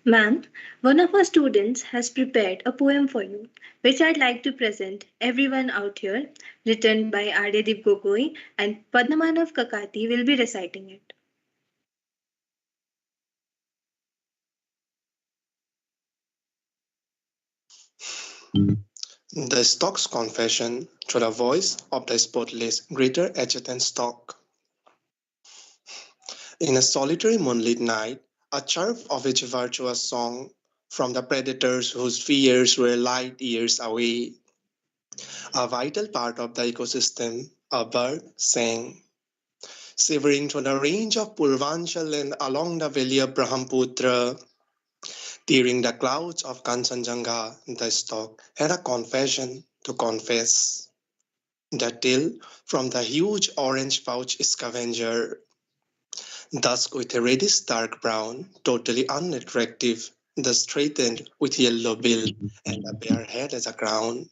Ma'am, one of our students has prepared a poem for you, which I'd like to present everyone out here, written by Aryadip Gogoi, and Padmanav Kakati will be reciting it. The Stork's Confession through the voice of the spotless Greater Adjutant Stork. In a solitary moonlit night, a chirp of its virtuous song from the predators whose fears were light years away. A vital part of the ecosystem, a bird sang, shivering through the range of Purvanchal and along the valley of Brahmaputra. Tearing the clouds of Kanchenjunga, the stork had a confession to confess. The tail from the huge orange pouch scavenger, dusk with a reddish dark brown, totally unattractive, the straightened with yellow bill and a bare head as a crown.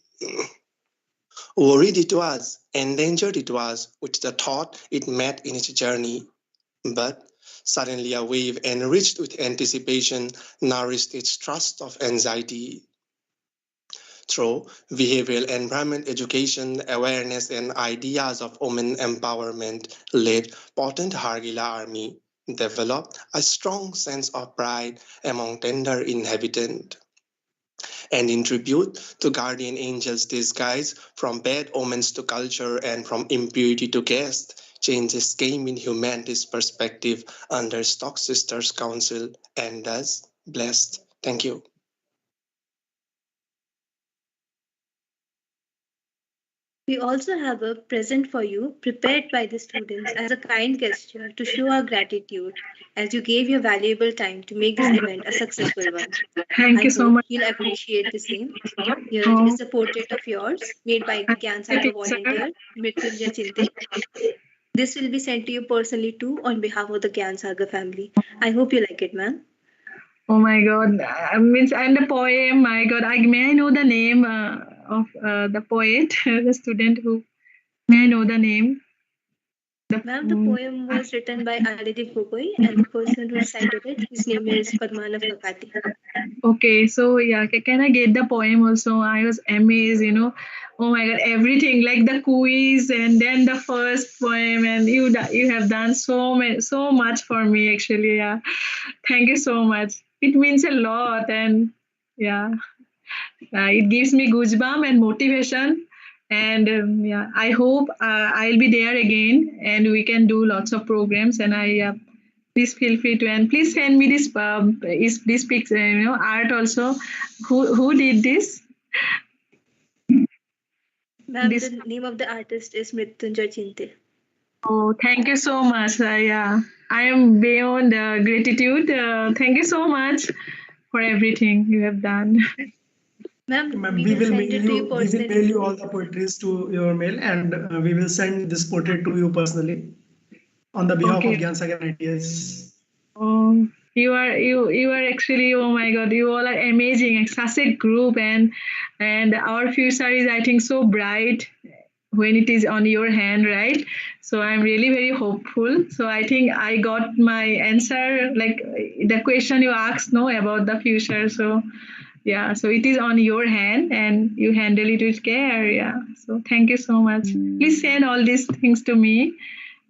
Worried it was, endangered it was, with the thought it met in its journey. But suddenly a wave enriched with anticipation nourished its trust of anxiety. Through behavioral environment education, awareness, and ideas of women empowerment led potent Hargila Army developed a strong sense of pride among tender inhabitants. And in tribute to guardian angels disguised from bad omens to culture and from impurity to caste, changes came in humanity's perspective under Stork Sisters Council and thus blessed. Thank you. We also have a present for you prepared by the students as a kind gesture to show our gratitude as you gave your valuable time to make this event a successful one. Thank I you so hope much. you'll appreciate the same. Here Oh, is a portrait of yours made by Gyansagar volunteer Mrityunjay Chinte. This will be sent to you personally too on behalf of the Gyansagar family. I hope you like it, ma'am. oh my God. Means and the poem. My God. May I know the name of the poet, the student who? May I know the name? Ma'am, the poem was written by Alidev Gogoi, and the person who recited it, his name is Padmanav Kakati. Okay, so yeah, can I get the poem also? I was amazed, you know. Oh my God, everything like the quiz and then the first poem, and you have done so much for me actually. Yeah, thank you so much. It means a lot, and yeah, it gives me goosebumps and motivation. And yeah, I hope I'll be there again, and we can do lots of programs. And please feel free to, and please send me this picture, art also. Who did this? Ma'am, the name of the artist is Mrityunjay Chinte. Oh, thank you so much. Yeah, I am beyond gratitude. Thank you so much for everything you have done. Ma'am, we will send it to you personally. We will mail you all the poetries to your mail, and we will send this portrait to you personally on the behalf of Gyansagar NIT. Oh, you are actually, oh my God, you all are amazing. Such a group, and our future is, I think, so bright when it is on your hand, right? So I'm really very hopeful. So I think I got my answer, like the question you asked, no, about the future. So yeah, so it is on your hand, and you handle it with care. Yeah. So thank you so much. Please send all these things to me,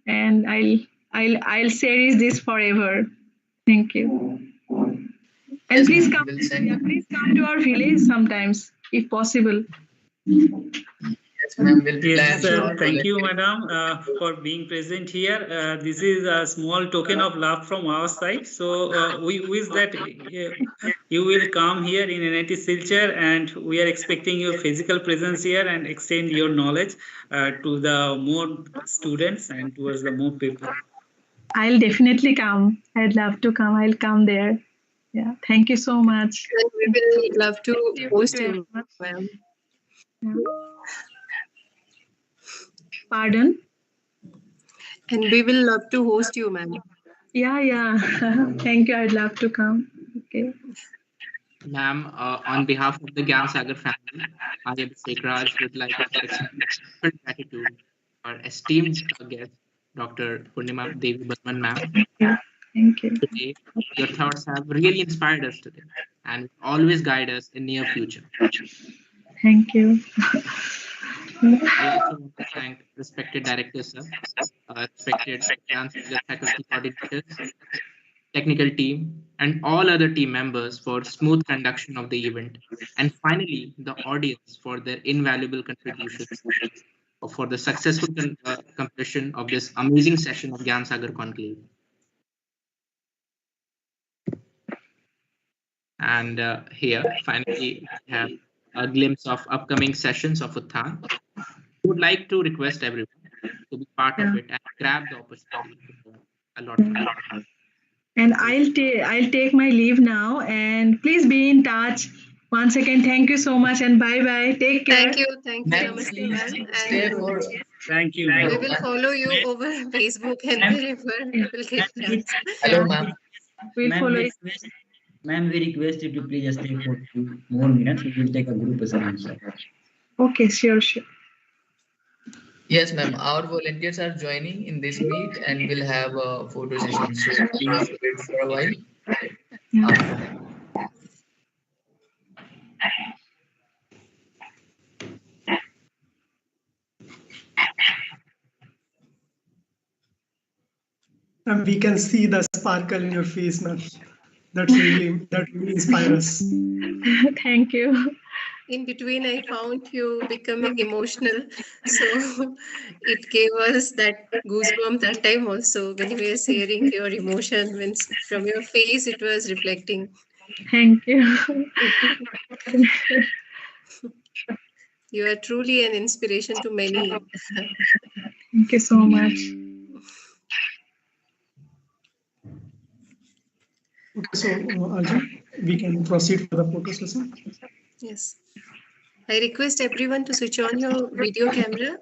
and I'll cherish this forever. Thank you. And Yes, please ma'am. please come to our village sometimes, if possible. Yes, ma'am. Yes, thank you, madam, for being present here. This is a small token of love from our side. So we wish that you will come here in NIT Silchar, and we are expecting your physical presence here and extend your knowledge to the more students and towards the more people. I'll definitely come. I'd love to come. I'll come there. Yeah. Thank you so much. And we will love to host you, ma'am. Yeah. Pardon? And we will love to host you, ma'am. Yeah. Thank you. I'd love to come. Okay. Ma'am, on behalf of the Gyansagar family, I, Abhishek Raj, would like to express gratitude to our esteemed guest, Dr. Purnima Devi Barman, ma'am. Thank you. Today, your thoughts have really inspired us today and will always guide us in near future. Thank you. I also want to thank respected directors, sir, respected Gyansagar faculty coordinators, technical team, and all other team members for smooth conduction of the event, and finally the audience for their invaluable contributions for the successful completion of this amazing session of Gyansagar Conclave. And here, finally, we have a glimpse of upcoming sessions of Utthan. We would like to request everyone to be part of it and grab the opportunity to learn a lot more. And I'll take my leave now, and please be in touch. Once again, thank you so much, and bye. Take care. Thank you. Namaste, ma'am. And thank you. We will follow you over Facebook and wherever we will get chance. Hello, ma'am. We'll follow you. Ma'am, we request you to please stay for 2 more minutes. We will take a group assignment. Okay, sure. Yes, ma'am. Our volunteers are joining in this meet, and we'll have a photo session. So please wait for a while. And we can see the sparkle in your face, ma'am. That really inspires us. Thank you. In between, I found you becoming emotional, so it gave us that goosebump that time also when you were sharing your emotion. When from your face, it was reflecting. Thank you. You are truly an inspiration to many. Thank you so much. Okay, so Arjun, we can proceed for the photo session. Yes. I request everyone to switch on your video camera